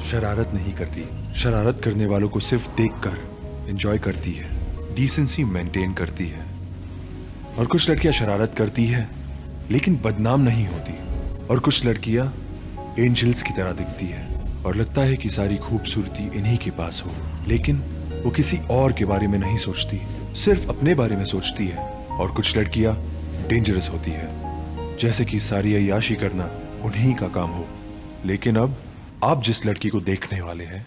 शरारत नहीं करती। शरारत करने वालों को सिर्फ देखकर एंजॉय करती है, डिसेंसी मेंटेन करती है। और कुछ लड़कियां शरारत करती है लेकिन बदनाम नहीं होती, और कुछ लड़कियां एंजल्स की तरह दिखती है और लगता है कि सारी खूबसूरती इन्हीं के पास हो, लेकिन वो किसी और के बारे में नहीं सोचती, सिर्फ अपने बारे में सोचती है। और कुछ लड़कियां डेंजरस होती है, जैसे कि सारी अय्याशी करना उन्हीं का काम हो। लेकिन अब आप जिस लड़की को देखने वाले हैं,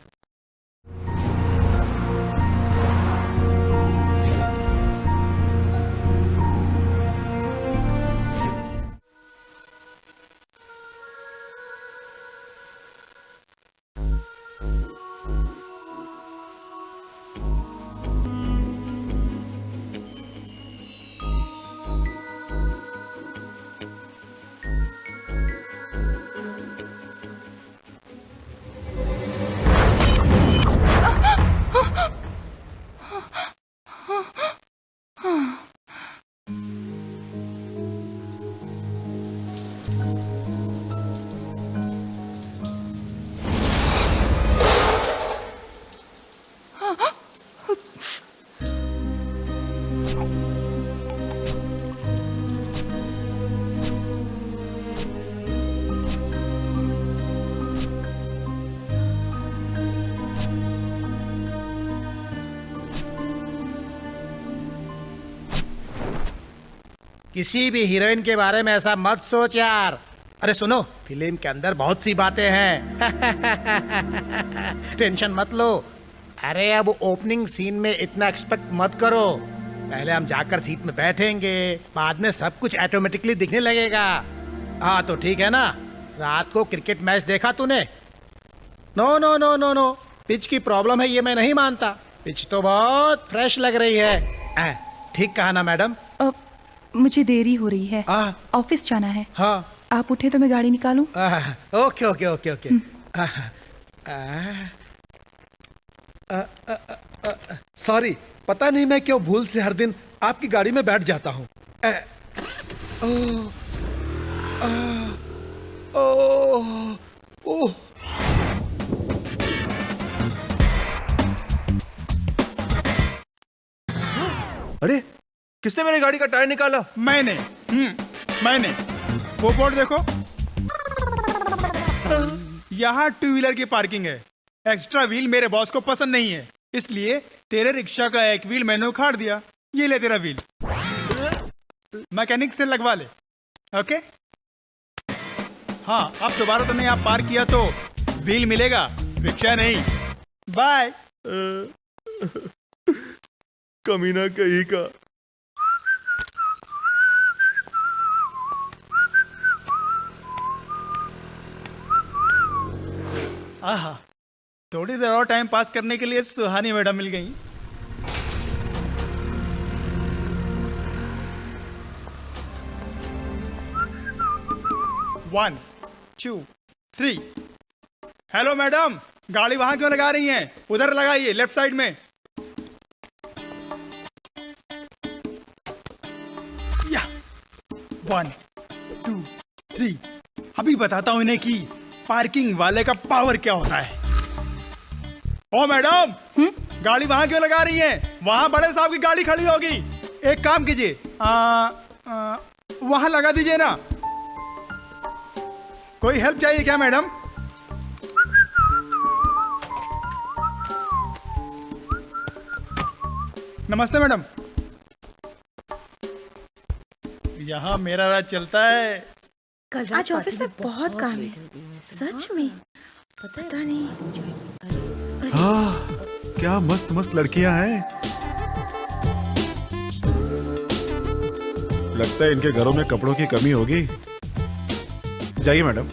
किसी भी हीरोइन के बारे में ऐसा मत सोच यार। अरे सुनो, फिल्म के अंदर बहुत सी बातें हैं। टेंशन मत लो। अरे अब ओपनिंग सीन में इतना एक्सपेक्ट मत करो। पहले हम जाकर सीट में बैठेंगे, बाद में सब कुछ ऑटोमेटिकली दिखने लगेगा। हाँ तो ठीक है ना। रात को क्रिकेट मैच देखा तूने? No no no no no, pitch की प्रॉब्लम है ये मैं नहीं मानता। पिच तो बहुत फ्रेश लग रही है। ठीक कहा ना मैडम? मुझे देरी हो रही है, ऑफिस जाना है। हाँ आप उठे तो मैं गाड़ी निकालूं? Okay okay okay okay. Sorry, पता नहीं मैं क्यों भूल से हर दिन आपकी गाड़ी में बैठ जाता हूँ। अरे किसने मेरी गाड़ी का टायर निकाला? मैंने वो बोर्ड देखो, यहाँ टू व्हीलर की पार्किंग है। एक्स्ट्रा व्हील मेरे बॉस को पसंद नहीं है, इसलिए तेरे रिक्शा का एक व्हील मैंने उखाड़ दिया। ये ले तेरा व्हील, मैकेनिक से लगवा ले। ओके हाँ, अब दोबारा तुमने यहाँ पार्क किया तो व्हील मिलेगा, रिक्शा नहीं। बाय। कमीना कहीं का। आहा, थोड़ी देर और टाइम पास करने के लिए सुहानी मैडम मिल गई। One two three. Hello madam, गाड़ी वहां क्यों लगा रही हैं? उधर लगाइए, लेफ्ट साइड में। या 1 2 3। अभी बताता हूं इन्हें कि पार्किंग वाले का पावर क्या होता है। ओ मैडम, गाड़ी वहां क्यों लगा रही हैं? वहां बड़े साहब की गाड़ी खड़ी होगी। एक काम कीजिए, वहां लगा दीजिए ना। कोई हेल्प चाहिए क्या मैडम? नमस्ते मैडम। यहाँ मेरा राज चलता है। आज ऑफिस में बहुत काम है, सच में पता नहीं। क्या मस्त मस्त लड़कियां हैं। लगता है इनके घरों में कपड़ों की कमी होगी। जाइए मैडम।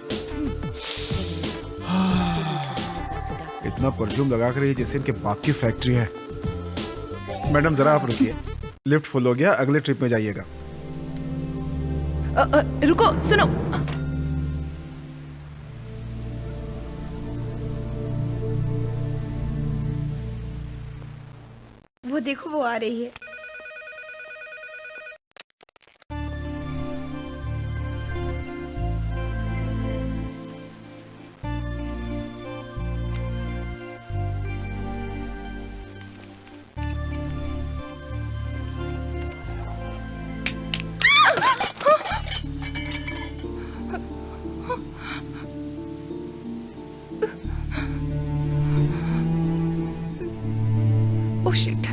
इतना परफ्यूम लगा कर जैसे इनके बाप की फैक्ट्री है। मैडम जरा आप रुकिए, लिफ्ट फुल हो गया, अगले ट्रिप में जाइएगा। रुको, सुनो। वो देखो, वो आ रही है। ओह शिट,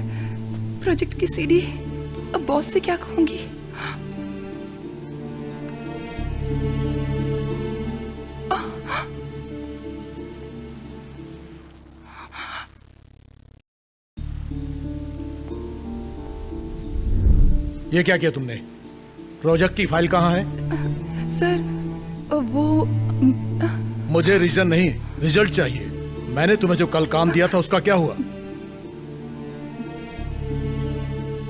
प्रोजेक्ट की सीडी। अब बॉस से क्या कहूंगी? ये क्या किया तुमने? प्रोजेक्ट की फाइल कहाँ है? सर वो मुझे रीजन नहीं, रिजल्ट चाहिए। मैंने तुम्हें जो कल काम दिया था उसका क्या हुआ?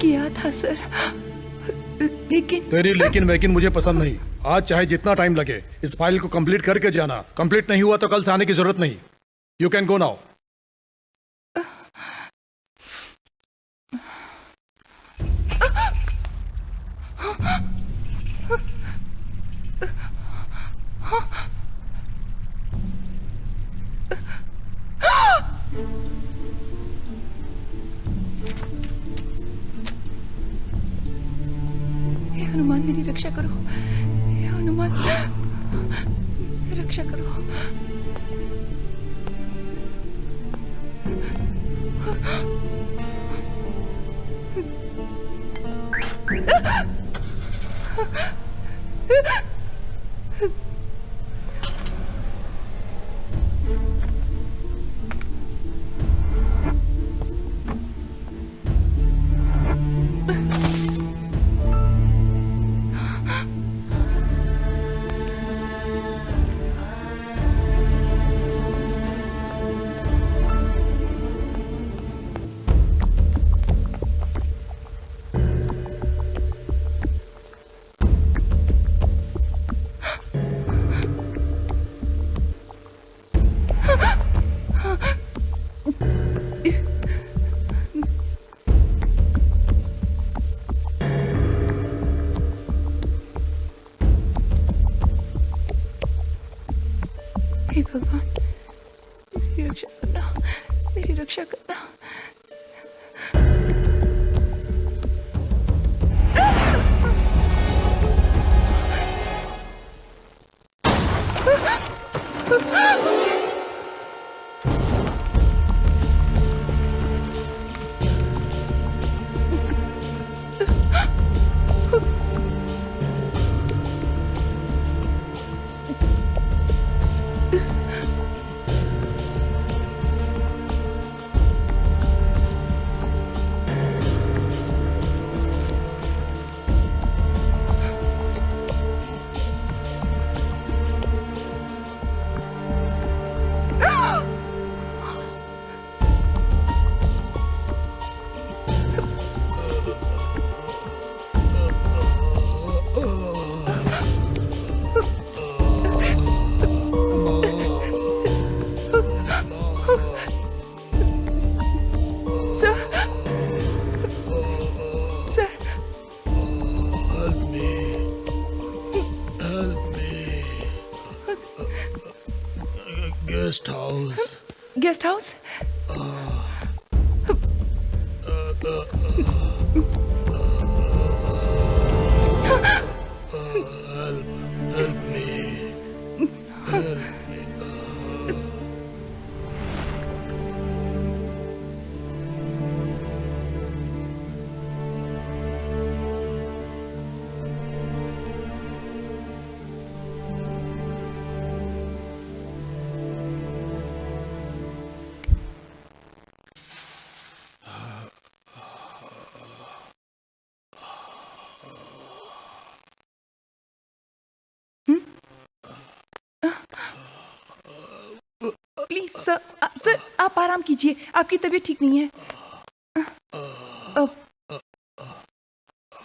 किया था सर, लेकिन तेरी लेकिन वेकिन मुझे पसंद नहीं। आज चाहे जितना टाइम लगे इस फाइल को कंप्लीट करके जाना। कंप्लीट नहीं हुआ तो कल से आने की जरूरत नहीं। You can go now. हे हनुमान मेरी रक्षा करो, हे हनुमान रक्षा करो। हे भगवान, मेरी रक्षा करना, मेरी रक्षा करना। Guest house. Guest house? Help me. Please sir, sir आप आराम कीजिए, आपकी तबीयत ठीक नहीं है।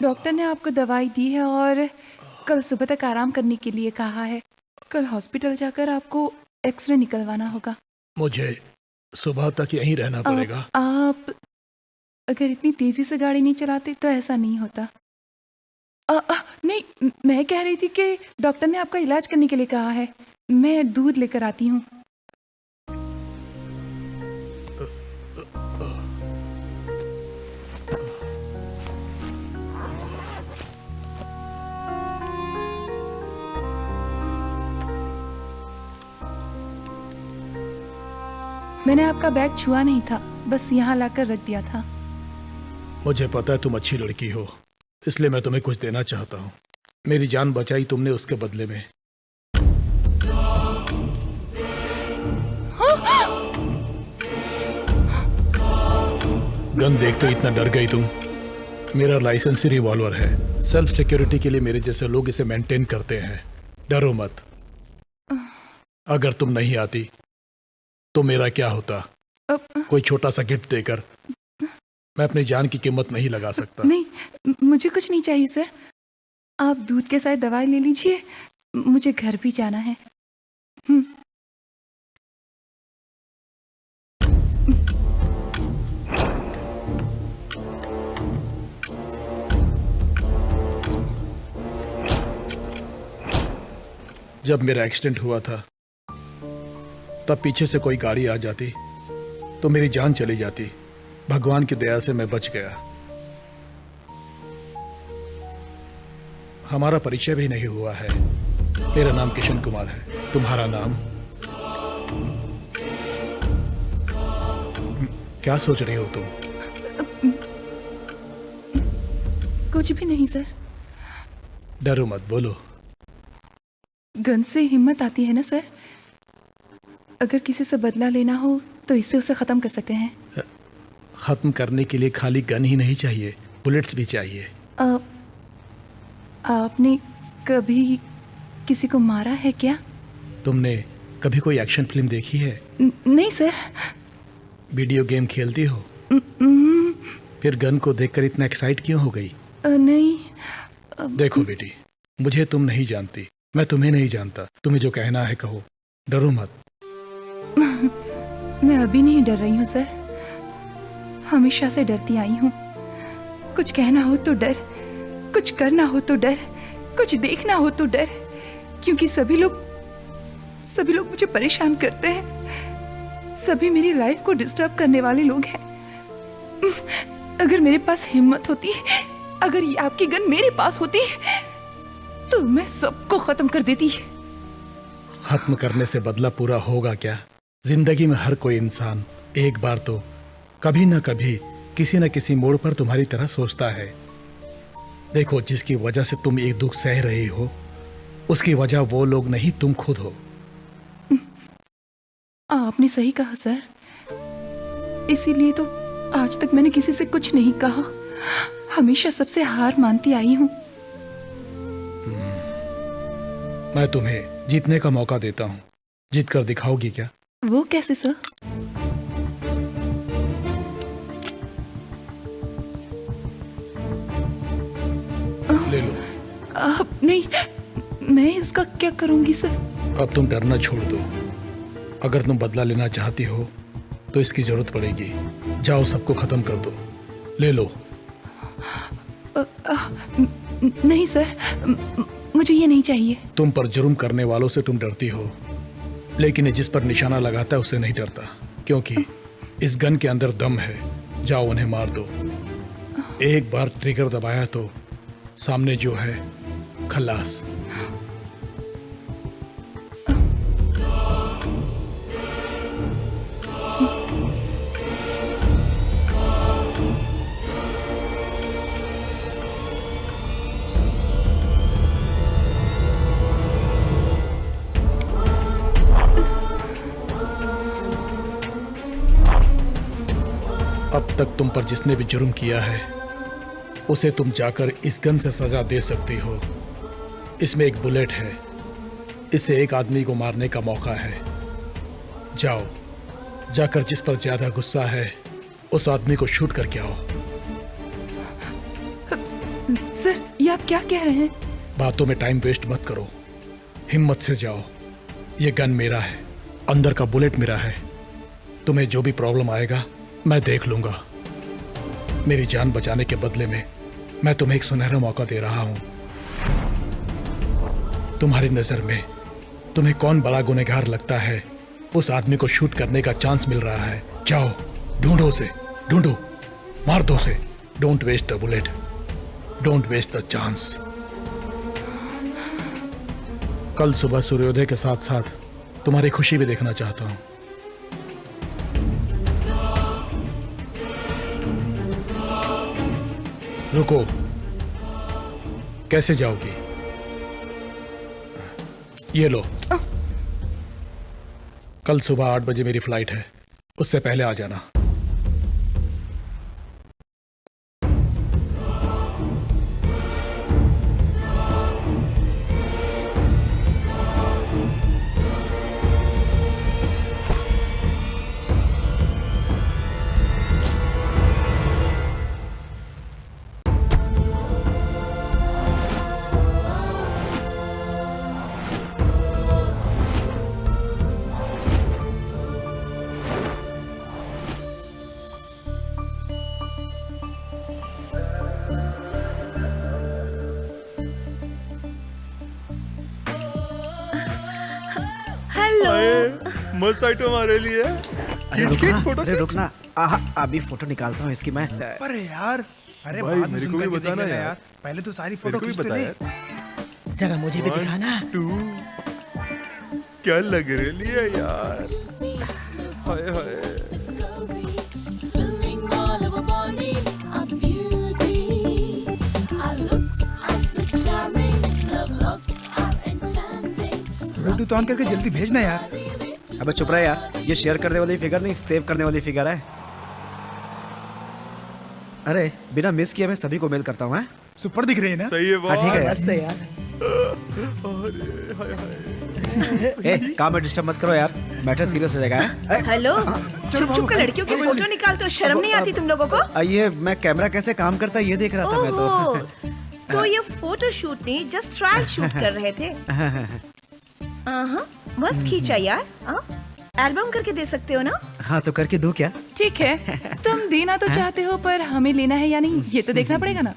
डॉक्टर ने आपको दवाई दी है और कल सुबह तक आराम करने के लिए कहा है। कल हॉस्पिटल जाकर आपको एक्सरे निकलवाना होगा। मुझे सुबह तक यहीं रहना पड़ेगा। आप अगर इतनी तेजी से गाड़ी नहीं चलाते तो ऐसा नहीं होता। नहीं, मैं कह रही थी कि डॉक्टर ने आपका इलाज करने के लिए कहा है। मैं दूध लेकर आती हूँ। मैंने आपका बैग छुआ नहीं था, बस यहाँ लाकर रख दिया था। मुझे पता है तुम अच्छी लड़की हो, इसलिए मैं तुम्हें कुछ देना चाहता हूँ। मेरी जान बचाई तुमने उसके बदले में। गन देखते ही इतना डर गई तुम? मेरा लाइसेंसी रिवॉल्वर है। सेल्फ सिक्योरिटी के लिए मेरे जैसे लोग इसे मेंटेन करते हैं। डरो मत। अगर तुम नहीं आती तो मेरा क्या होता? कोई छोटा सा गिफ्ट देकर मैं अपनी जान की कीमत नहीं लगा सकता। नहीं, मुझे कुछ नहीं चाहिए सर। आप दूध के साथ दवाई ले लीजिए, मुझे घर भी जाना है। जब मेरा एक्सीडेंट हुआ था तब पीछे से कोई गाड़ी आ जाती तो मेरी जान चली जाती। भगवान की दया से मैं बच गया। हमारा परिचय भी नहीं हुआ है। मेरा नाम किशन कुमार है। तुम्हारा नाम? क्या सोच रही हो तुम? कुछ भी नहीं सर। डरो मत, बोलो। गन से हिम्मत आती है ना सर। अगर किसी से बदला लेना हो तो इससे उसे खत्म कर सकते हैं। खत्म करने के लिए खाली गन ही नहीं चाहिए, बुलेट्स भी चाहिए। आपने कभी किसी को मारा है क्या? तुमने कभी कोई एक्शन फिल्म देखी है? नहीं सर। वीडियो गेम खेलती हो? फिर गन को देखकर इतना एक्साइट क्यों हो गई? नहीं। देखो बेटी, मुझे तुम नहीं जानती, मैं तुम्हें नहीं जानता। तुम्हें जो कहना है कहो, डरो मत। मैं अभी नहीं डर रही हूँ सर, हमेशा से डरती आई हूँ। कुछ कहना हो तो डर, कुछ करना हो तो डर, कुछ देखना हो तो डर, क्योंकि सभी लोग मुझे परेशान करते हैं। सभी मेरी लाइफ को डिस्टर्ब करने वाले लोग हैं। अगर मेरे पास हिम्मत होती, अगर ये आपकी गन मेरे पास होती तो मैं सबको खत्म कर देती। खत्म करने से बदला पूरा होगा क्या? जिंदगी में हर कोई इंसान एक बार तो कभी ना कभी किसी न किसी मोड़ पर तुम्हारी तरह सोचता है। देखो, जिसकी वजह से तुम एक दुख सह रही हो, उसकी वजह वो लोग नहीं, तुम खुद हो। आपने सही कहा सर, इसीलिए तो आज तक मैंने किसी से कुछ नहीं कहा। हमेशा सबसे हार मानती आई हूँ। मैं तुम्हें जीतने का मौका देता हूँ। जीत कर दिखाओगी क्या? वो कैसे सर? ले लो। आप नहीं, मैं इसका क्या करूंगी सर? अब तुम डरना छोड़ दो। अगर तुम बदला लेना चाहती हो तो इसकी जरूरत पड़ेगी। जाओ, सबको खत्म कर दो। ले लो। नहीं सर, मुझे ये नहीं चाहिए। तुम पर जुर्म करने वालों से तुम डरती हो, लेकिन ये जिस पर निशाना लगाता है उससे नहीं डरता, क्योंकि इस गन के अंदर दम है। जाओ, उन्हें मार दो। एक बार ट्रिगर दबाया तो सामने जो है खल्लास। अब तक तुम पर जिसने भी जुर्म किया है उसे तुम जाकर इस गन से सजा दे सकती हो। इसमें एक बुलेट है, इससे एक आदमी को मारने का मौका है। जाओ, जाकर जिस पर ज्यादा गुस्सा है उस आदमी को शूट करके आओ। सर, ये आप क्या कह रहे हैं? बातों में टाइम वेस्ट मत करो, हिम्मत से जाओ। ये गन मेरा है, अंदर का बुलेट मेरा है। तुम्हें जो भी प्रॉब्लम आएगा मैं देख लूंगा। मेरी जान बचाने के बदले में मैं तुम्हें एक सुनहरा मौका दे रहा हूं। तुम्हारी नजर में तुम्हें कौन बड़ा गुनहगार लगता है, उस आदमी को शूट करने का चांस मिल रहा है। जाओ, ढूंढो उसे, ढूंढो, मार दो उसे। Don't waste the bullet, don't waste the chance. कल सुबह सूर्योदय के साथ साथ तुम्हारी खुशी भी देखना चाहता हूं। रुको, कैसे जाओगी? ये लो, कल सुबह 8 बजे मेरी फ्लाइट है, उससे पहले आ जाना। हेलो। मस्त आइटम हमारे लिए। अरे रुकना, अभी फोटो निकालता हूँ इसकी मैं। अरे यार, अरे भाई, बाद में मेरे सुन को भी करके बताना देख लेना यार। पहले तो सारी मेरे फोटो को भी खींचते बता थे। यार। जरा मुझे भी दिखाना। 1, 2 क्या लग रही है यार। हाय हाय। Spilling all over body, a beauty. Our looks are so charming, love looks are enchanting. Bluetooth on करके जल्दी भेजना यार। अबे चुप रहे यार, ये शेयर करने वाली फिगर नहीं, सेव करने वाली फिगर है। अरे बिना मिस किए मैं सभी को मेल करता हूँ। हैं? सुपर दिख रही है ना। सही है हाँ ठीक है बात। यार। ए, काम में डिस्टर्ब मत करो यार, मैटर सीरियस हो जाएगा। हैं? हेलो, छुप छुप कर लड़कियों की फोटो निकालते हो, शर्म नहीं आती तुम लोगों को? ये मैं कैमरा कैसे काम करता है ये देख रहा था मैं ओहो, तो। तो ये फोटो शूट नहीं, जस्ट ट्रायल शूट कर रहे थे। मस्त खींचा यार। एल्बम करके दे सकते हो ना? हाँ तो करके दूं क्या? ठीक है, तुम देना तो चाहते हो, पर हमें लेना है या नहीं ये तो देखना पड़ेगा ना।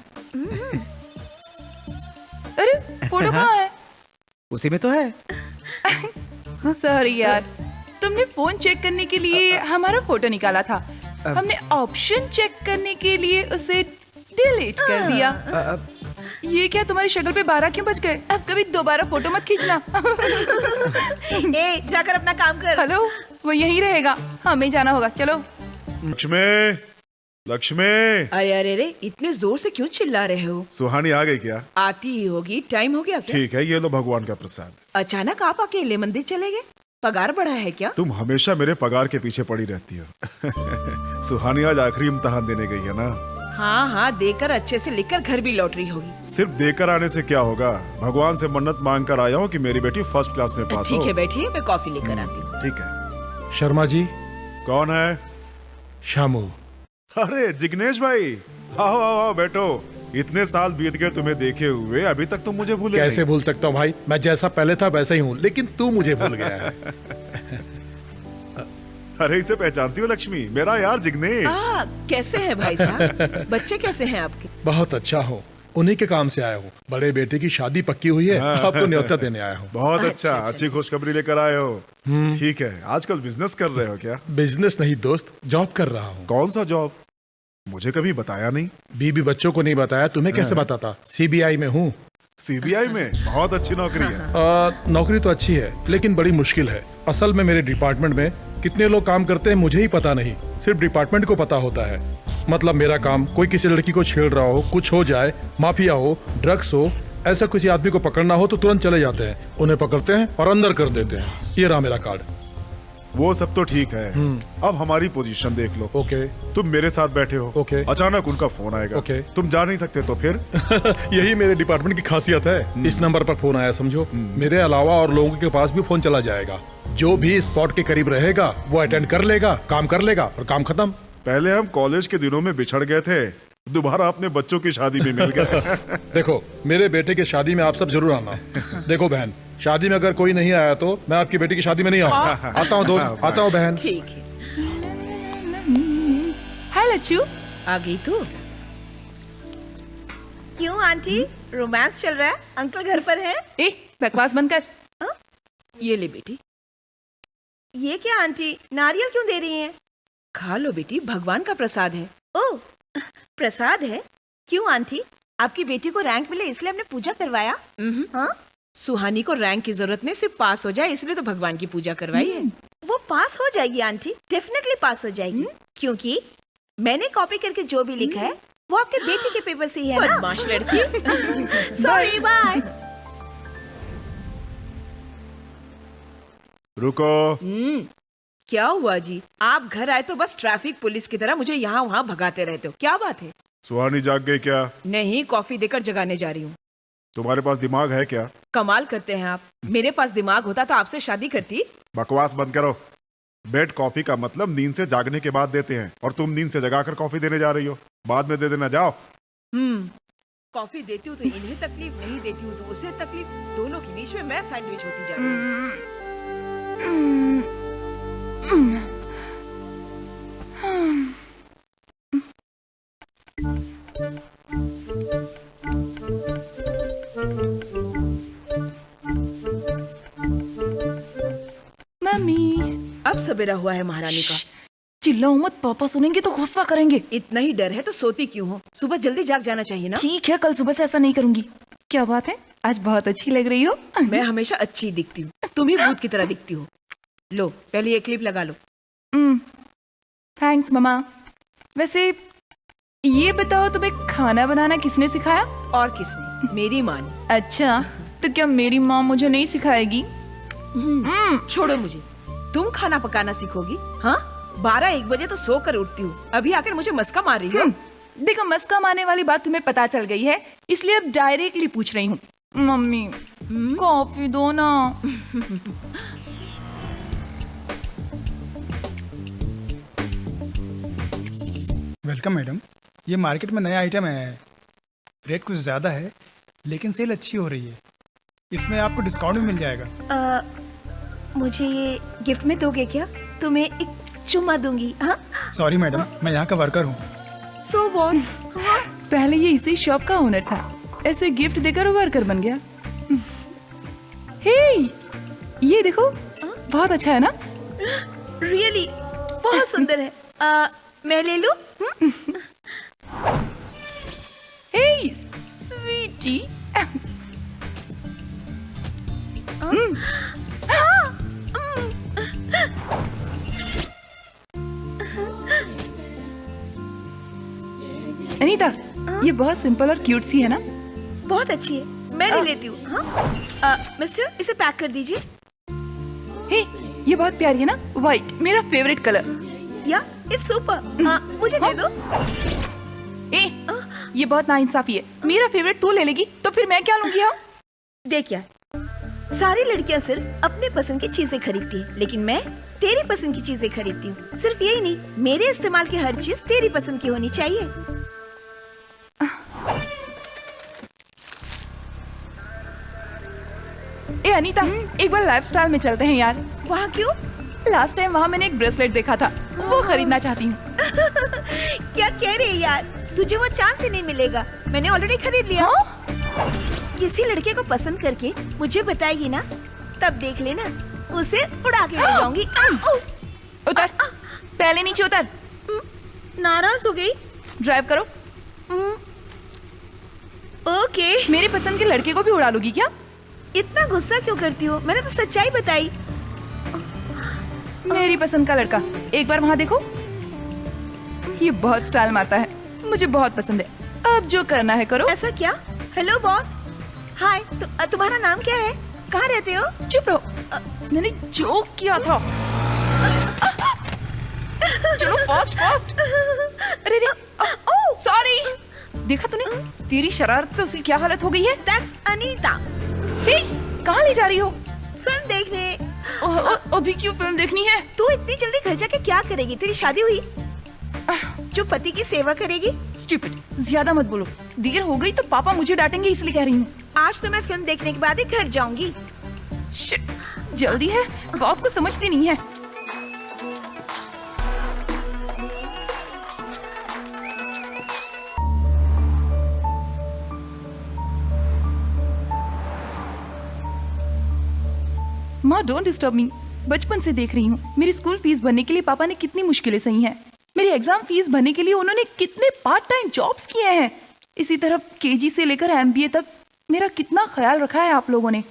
अरे फोटो कहाँ है? उसी में तो है। सॉरी यार, तुमने फोन चेक करने के लिए हमारा फोटो निकाला था, हमने ऑप्शन चेक करने के लिए उसे डिलीट कर दिया। ये क्या, तुम्हारी शक्ल पे 12 क्यों बज गए? अब कभी दोबारा फोटो मत खींचना। ए, जाकर अपना काम कर। हेलो, वो यहीं रहेगा, हमें जाना होगा, चलो। लक्ष्मी, लक्ष्मी। अरे अरे अरे, इतने जोर से क्यों चिल्ला रहे हो? सुहानी आ गई क्या? आती ही होगी, टाइम हो गया क्या? ठीक है, ये लो भगवान का प्रसाद। अचानक आप अकेले मंदिर चले गए? पगार बढ़ा है क्या? तुम हमेशा मेरे पगार के पीछे पड़ी रहती हो। सुहानी आज आखिरी इम्तिहान देने गई है ना। हाँ हाँ, देकर अच्छे से लिखकर घर भी लौट रही होगी। सिर्फ देकर आने से क्या होगा, भगवान से मन्नत मांग कर आया हूँ कि मेरी बेटी फर्स्ट क्लास में पास हो। ठीक है बैठिए, मैं कॉफी लेकर आती हूँ। ठीक है। शर्मा जी, कौन है? शामू। अरे जिग्नेश भाई, आओ आओ आओ, बैठो। इतने साल बीत गए तुम्हें देखे हुए, अभी तक तुम मुझे भूले कैसे नहीं। भूल सकता हूँ भाई, मैं जैसा पहले था वैसा ही हूँ, लेकिन तू मुझे भूल गया है। अरे इसे पहचानती हो लक्ष्मी, मेरा यार जिग्नेश। कैसे हैं भाई साहब? बच्चे कैसे हैं आपके? बहुत अच्छा हूँ, उन्हीं के काम से आया हूँ। बड़े बेटे की शादी पक्की हुई है, अब तो न्योता देने आया हूँ। बहुत अच्छा, अच्छा, अच्छी खुशखबरी लेकर आए हो। ठीक है, आजकल बिजनेस कर रहे हो क्या? बिजनेस नहीं दोस्त, जॉब कर रहा हूँ। कौन सा जॉब? मुझे कभी बताया नहीं। बीबी बच्चों को नहीं बताया, तुम्हें कैसे बताता? CBI में हूँ। CBI में? बहुत अच्छी नौकरी है। नौकरी तो अच्छी है, लेकिन बड़ी मुश्किल है। असल में मेरे डिपार्टमेंट में कितने लोग काम करते हैं मुझे ही पता नहीं, सिर्फ डिपार्टमेंट को पता होता है। मतलब मेरा काम, कोई किसी लड़की को छेड़ रहा हो, कुछ हो जाए, माफिया हो, ड्रग्स हो, ऐसा किसी आदमी को पकड़ना हो तो तुरंत चले जाते हैं, उन्हें पकड़ते हैं और अंदर कर देते हैं। ये रहा मेरा कार्ड। वो सब तो ठीक है, अब हमारी पोजीशन देख लो। ओके। तुम मेरे साथ बैठे हो, ओके। अचानक उनका फोन आएगा, ओके। तुम जा नहीं सकते तो फिर? यही मेरे डिपार्टमेंट की खासियत है। इस नंबर पर फोन आया समझो, मेरे अलावा और लोगों के पास भी फोन चला जाएगा। जो भी स्पॉट के करीब रहेगा वो अटेंड कर लेगा, काम कर लेगा और काम खत्म। पहले हम कॉलेज के दिनों में बिछड़ गए थे, दोबारा अपने बच्चों की शादी में मिल गए। देखो, मेरे बेटे की शादी में आप सब जरूर आना। देखो बहन, शादी में अगर कोई नहीं आया तो मैं आपकी बेटी की शादी में नहीं आऊंगा। आता हूँ दोस्त, आता हूँ बहन। ठीक है, हाय लच्चू। आ गई तू? क्यों आंटी, रोमांस चल रहा है? अंकल घर पर हैं? ए, बकवास बंद कर। ये ले बेटी, ये क्या आंटी, नारियल क्यों दे रही हैं? खा लो बेटी, भगवान का प्रसाद है। ओह, प्रसाद है? क्यों आंटी, आपकी बेटी को रैंक मिले इसलिए आपने पूजा करवाया? हाँ? सुहानी को रैंक की जरूरत नहीं, सिर्फ पास हो जाए इसलिए तो भगवान की पूजा करवाई है। वो पास हो जाएगी आंटी, डेफिनेटली पास हो जाएगी, क्योंकि मैंने कॉपी करके जो भी लिखा है वो आपके बेटे के पेपर से ही है ना? बदमाश लड़की। Sorry, bye. रुको। क्या हुआ जी? आप घर आए तो बस ट्रैफिक पुलिस की तरह मुझे यहाँ वहाँ भगाते रहते हो, क्या बात है? सुहानी जाग गई क्या? नहीं, कॉफी देकर जगाने जा रही हूँ। तुम्हारे पास दिमाग है क्या? कमाल करते हैं आप। मेरे पास दिमाग होता तो आपसे शादी करती। बकवास बंद करो। बेड कॉफी का मतलब नींद से जागने के बाद देते हैं, और तुम नींद से जगाकर कॉफी देने जा रही हो। बाद में दे देना, जाओ। कॉफी देती हूँ तो इन्हें तकलीफ, नहीं देती हूँ तो उसे तकलीफ। दोनों के बीच में मैं सैंडविच होती जा रही हूँ। मम्मी, अब सवेरा हुआ है महारानी का। चिल्लाओ मत, पापा सुनेंगे तो गुस्सा करेंगे। इतना ही डर है तो सोती क्यों हो? सुबह जल्दी जाग जाना चाहिए ना। ठीक है, कल सुबह से ऐसा नहीं करूंगी। क्या बात है, आज बहुत अच्छी लग रही हो। मैं हमेशा अच्छी दिखती हूँ, तुम ही भूत की तरह दिखती हो। लो पहले ये क्लिप लगा लो। Thanks mama. वैसे ये बताओ, तुम्हें खाना बनाना किसने सिखाया? और किसने? मेरी माँ ने। अच्छा, तो क्या मेरी माँ मुझे नहीं सिखाएगी? छोड़ो मुझे, तुम खाना पकाना सीखोगी? हाँ, 12-1 बजे तो सोकर उठती हूँ, अभी आकर मुझे मस्का मार रही हो। देखो, मस्का मारने वाली बात तुम्हें पता चल गई है, इसलिए अब डायरेक्टली पूछ रही हूँ। मम्मी, कॉफी दो ना। वेलकम मैडम, ये मार्केट में नया आइटम है। रेट कुछ ज़्यादा है लेकिन सेल अच्छी हो रही है। इसमें आपको डिस्काउंट भी मिल जाएगा। मुझे ये गिफ्ट में दोगे क्या? तुम्हें एक चुम्मा दूंगी। हाँ? सॉरी मैडम, मैं यहाँ का वर्कर हूँ। So what? पहले ये इसी शॉप का ओनर था, ऐसे गिफ्ट देकर वर्कर बन गया। हे, ये देखो, बहुत अच्छा है ना? Really? बहुत सुंदर है। मैं ले लूं? हे, स्वीटी। अनीता, ये बहुत सिंपल और क्यूट सी है ना? बहुत अच्छी है, मैं ले लेती हूँ। हाँ? मिस्टर, इसे पैक कर दीजिए। हे, ये बहुत प्यारी है ना? व्हाइट, मेरा फेवरेट कलर। या इट्स सुपर। मुझे दे दो। ए, ये बहुत नाइंसाफी है। मेरा फेवरेट तू ले लेगी तो फिर मैं क्या लूंगी? हाँ, देख यार, सारी लड़कियां सिर्फ अपने पसंद की चीजें खरीदती हैं, लेकिन मैं तेरी पसंद की चीजें खरीदती हूँ। सिर्फ यही नहीं, मेरे इस्तेमाल की हर चीज तेरी पसंद की होनी चाहिए। ए अनीता, एक बार लाइफस्टाइल में चलते हैं यार। वहाँ क्यों? लास्ट टाइम वहाँ मैंने एक ब्रेसलेट देखा था, वो खरीदना चाहती हूँ। क्या कह रही है यार? तुझे वो चांस ही नहीं मिलेगा, मैंने ऑलरेडी खरीद लिया। किसी लड़के को पसंद करके मुझे बताएगी ना, तब देख लेना, उसे उड़ा के ले जाऊंगी। उतर, पहले नीचे उतर। नाराज हो गई? ड्राइव करो। ओके। मेरे पसंद के लड़के को भी उड़ा लोगी क्या? इतना गुस्सा क्यों करती हो? मैंने तो सच्चाई बताई। मेरी पसंद का लड़का, एक बार वहाँ देखो। ये बहुत स्टाइल मारता है, मुझे बहुत पसंद है। अब जो करना है करो। ऐसा क्या? Hello boss. हाय, तुम्हारा नाम क्या है? कहाँ रहते हो? चुप रहो, मैंने जोक किया था। चलो फास्ट फास्ट। अरे रे, सॉरी। देखा तूने, तेरी शरारत से उसकी क्या हालत हो गई है? That's अनीता। कहाँ ले जा रही हो? फिल्म देखने। अभी क्यों फिल्म देखनी है? तू इतनी जल्दी घर जाके क्या करेगी? तेरी शादी हुई? जो पति की सेवा करेगी? स्टूपिड, ज्यादा मत बोलो। देर हो गई तो पापा मुझे डांटेंगे, इसलिए कह रही हूँ। आज तो मैं फिल्म देखने के बाद ही घर जाऊंगी। शिट, जल्दी है, बाप को समझती नहीं है। माँ, डोंट डिस्टर्ब मी। बचपन से देख रही हूँ, मेरी स्कूल फीस भरने के लिए पापा ने कितनी मुश्किलें सही हैं। मेरी एग्जाम फीस भरने के लिए उन्होंने कितने पार्ट टाइम जॉब्स किए हैं। इसी तरह केजी से लेकर एमबीए तक मेरा कितना ख्याल रखा है आप लोगों ने।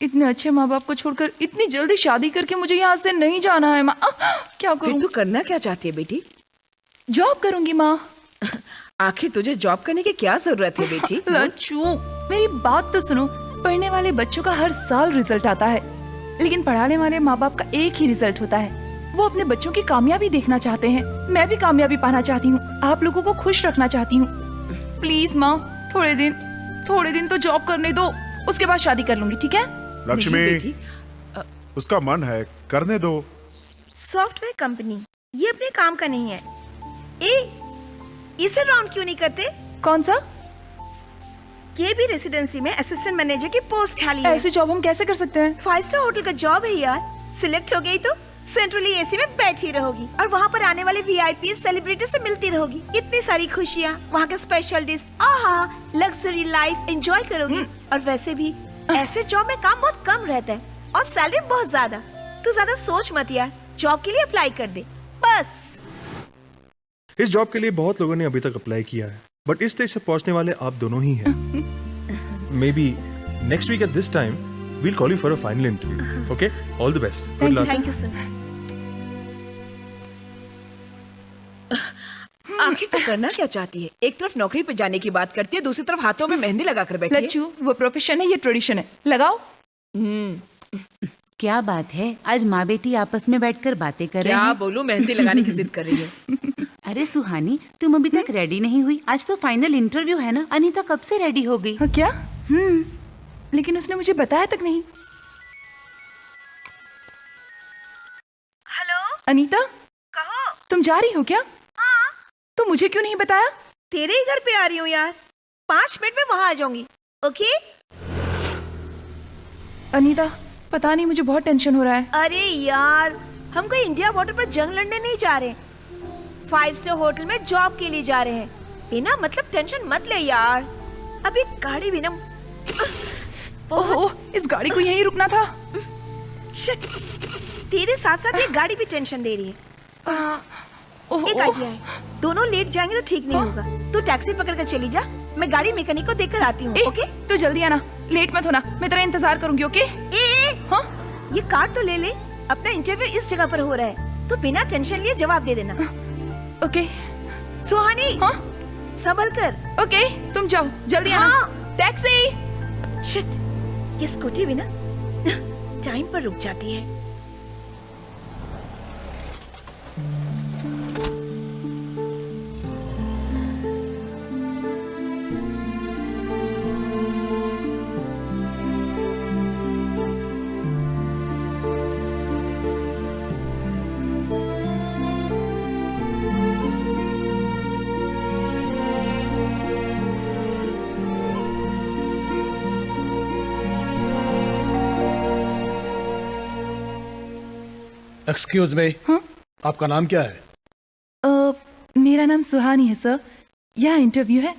इतने अच्छे माँ बाप को छोड़कर इतनी जल्दी शादी करके मुझे यहाँ से नहीं जाना है माँ। क्या फिर करूँ? तू करना क्या चाहती है बेटी? जॉब करूंगी माँ। आखिर तुझे जॉब करने की क्या जरूरत है बेटी? लच्चू, मेरी बात तो सुनो। पढ़ने वाले बच्चों का हर साल रिजल्ट आता है, लेकिन पढ़ाने वाले माँ बाप का एक ही रिजल्ट होता है। वो अपने बच्चों की कामयाबी देखना चाहते हैं। मैं भी कामयाबी पाना चाहती हूँ, आप लोगों को खुश रखना चाहती हूँ। प्लीज माँ, थोड़े दिन तो जॉब करने दो, उसके बाद शादी कर लूंगी, ठीक है? लक्ष्मी, नहीं बेटी, उसका मन है, करने दो। सॉफ्टवेयर कंपनी ये अपने काम का नहीं है। इसे राउंड क्यों नहीं करते? कौन सा? ये भी रेसिडेंसी में असिस्टेंट मैनेजर की पोस्ट खाली है। ऐसे जॉब हम कैसे कर सकते हैं? 5 स्टार होटल का जॉब है यार। सिलेक्ट हो गई तो सेंट्रली एसी में बैठी रहोगी और वहाँ पर आने वाले वीआईपी सेलिब्रिटी से मिलती रहोगी। इतनी सारी खुशियाँ, वहाँ के स्पेशल डिश, आहा, लग्जरी लाइफ एंजॉय करोगी। और वैसे भी ऐसे जॉब में काम बहुत कम रहता है और सैलरी बहुत ज्यादा। तू ज्यादा सोच मत यार, जॉब के लिए अप्लाई कर दे बस। इस जॉब के लिए बहुत लोगों ने अभी तक अप्लाई किया है, बट इस स्टेज से पहुंचने वाले आप दोनों ही हैं। Maybe next week at this time we'll call you for a final interview. Okay, all the best, good luck. Thank you sir. आखिर तो करना क्या चाहती है? एक तरफ नौकरी पे जाने की बात करती है, दूसरी तरफ हाथों में मेहंदी लगा कर बैठी है। लच्चू, वो प्रोफेशन है, ये ट्रेडिशन है, लगाओ। क्या बात है, आज माँ बेटी आपस में बैठकर बातें कर रहे क्या हैं। बोलूं, मेहंदी लगाने की जिद कर रही है। अरे सुहानी, तुम अभी तक रेडी नहीं हुई? आज तो फाइनल इंटरव्यू है ना। अनीता कब से रेडी हो गई? हाँ, क्या? लेकिन उसने मुझे बताया तक नहीं। हेलो अनीता, कहो। तुम जा रही हो क्या? हाँ। तो मुझे क्यों नहीं बताया? तेरे ही घर पे आ रही हूँ यार, 5 मिनट में वहाँ आ जाऊंगी। ओके? अनीता, पता नहीं, मुझे बहुत टेंशन हो रहा है। अरे यार, हम कोई इंडिया बॉर्डर पर जंग लड़ने नहीं जा रहे, 5 स्टार होटल में जॉब के लिए जा रहे हैं। बिना मतलब टेंशन मत ले यार। अभी गाड़ी भी ना। ओह, इस गाड़ी को यहीं रुकना था। शिट, तेरे साथ साथ ये गाड़ी भी टेंशन दे रही है। एक आइडिया है, दोनों लेट जाएंगे तो ठीक नहीं होगा। तू टैक्सी पकड़ कर चली जा, मैं गाड़ी मैकेनिक को देकर आती हूँ। ओके? तो जल्दी आना, लेट मत होना, मैं तेरा इंतजार करूंगी। ओके? हाँ? ये कार्ड तो ले ले, अपना इंटरव्यू इस जगह पर हो रहा है, तो बिना टेंशन लिए जवाब दे देना। ओके। सुहानी, हाँ? संभल कर। ओके, तुम जाओ, जल्दी आना। हाँ। टैक्सी। शिट, ये स्कूटी भी ना टाइम पर रुक जाती है। एक्सक्यूज मी, आपका नाम क्या है? मेरा नाम सुहानी है सर। यहाँ इंटरव्यू है,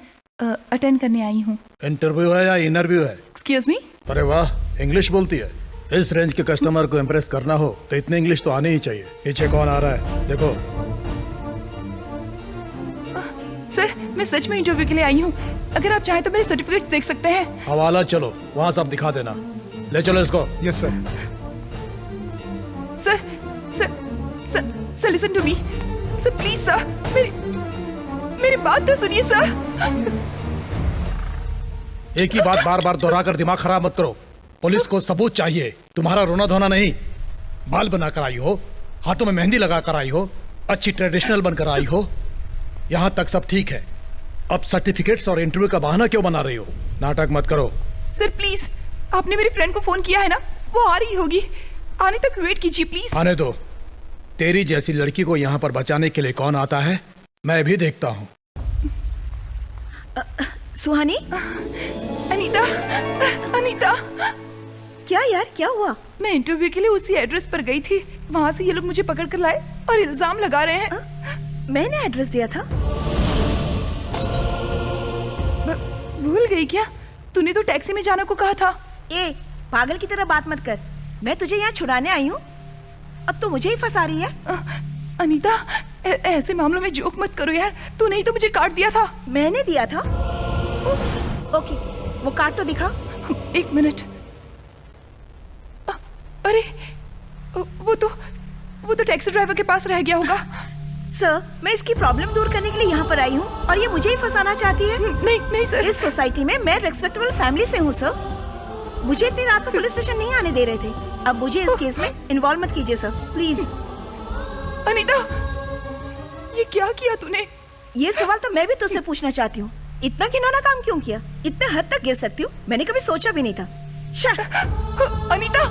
अटेंड करने आई हूँ। इंटरव्यू है या इंटरव्यू है? Excuse me. अरे वाह, इंग्लिश बोलती है। इस रेंज के कस्टमर को इम्प्रेस करना हो तो इतने इंग्लिश तो आने ही चाहिए। पीछे कौन आ रहा है देखो। सर, मैं सच में इंटरव्यू के लिए आई हूँ। अगर आप चाहें तो मेरे सर्टिफिकेट्स देख सकते हैं। हवाला चलो, वहाँ सब दिखा देना। ले चलो इसको। Yes sir. Sir, sir, sir, sir, listen to me. Sir, please sir, मेरी बात तो सुनिए सर। एक ही बात बार बार दोहरा कर दिमाग खराब मत करो। पुलिस को सबूत चाहिए, तुम्हारा रोना धोना नहीं। बाल बना कर आई हो, हाथों में मेहंदी लगा कर आई हो, अच्छी ट्रेडिशनल बनकर आई हो, यहाँ तक सब ठीक है। अब सर्टिफिकेट्स और इंटरव्यू का बहाना क्यों बना रही हो? नाटक मत करो। सर प्लीज, आपने मेरी फ्रेंड को फोन किया है ना, वो आ रही होगी, आने तक वेट कीजिए प्लीज। आने दो। तेरी जैसी लड़की को यहाँ पर बचाने के लिए कौन आता है, मैं भी देखता हूँ। सुहानी, अनीता, अनीता, क्या यार, क्या हुआ? मैं इंटरव्यू के लिए उसी एड्रेस पर गई थी, वहाँ से ये लोग मुझे पकड़ कर लाए और इल्जाम लगा रहे हैं। मैंने एड्रेस दिया था। भूल गई क्या? तूने तो टैक्सी में जाने को कहा था। ए, पागल की तरह बात मत कर। मैं तुझे यहाँ छुड़ाने आई हूँ, अब तो मुझे ही फंसा रही है। अनीता, ऐसे मामलों में जोक मत करो यार। तूने ही तो मुझे कार्ड दिया था। मैंने दिया था? ओके, वो कार्ड तो दिखा। एक मिनट। अरे, वो तो टैक्सी ड्राइवर के पास रह गया होगा। सर, मैं इसकी प्रॉब्लम दूर करने के लिए यहाँ पर आई हूँ और ये मुझे ही फंसाना चाहती है। नहीं नहीं सर। इस सोसाइटी में मैं रेस्पेक्टेबल फैमिली से हूँ सर। मुझे इतनी रात को पुलिस स्टेशन नहीं आने दे रहे थे। अब मुझे इस केस में इन्वॉल्व मत कीजिए सर, प्लीज। अनीता, ये क्या किया तूने? ये सवाल तो मैं भी तुझसे पूछना चाहती हूँ। इतना घिनौना काम क्यों किया? इतने हद तक गिर सकती हूँ मैंने कभी सोचा भी नहीं था। अनीता,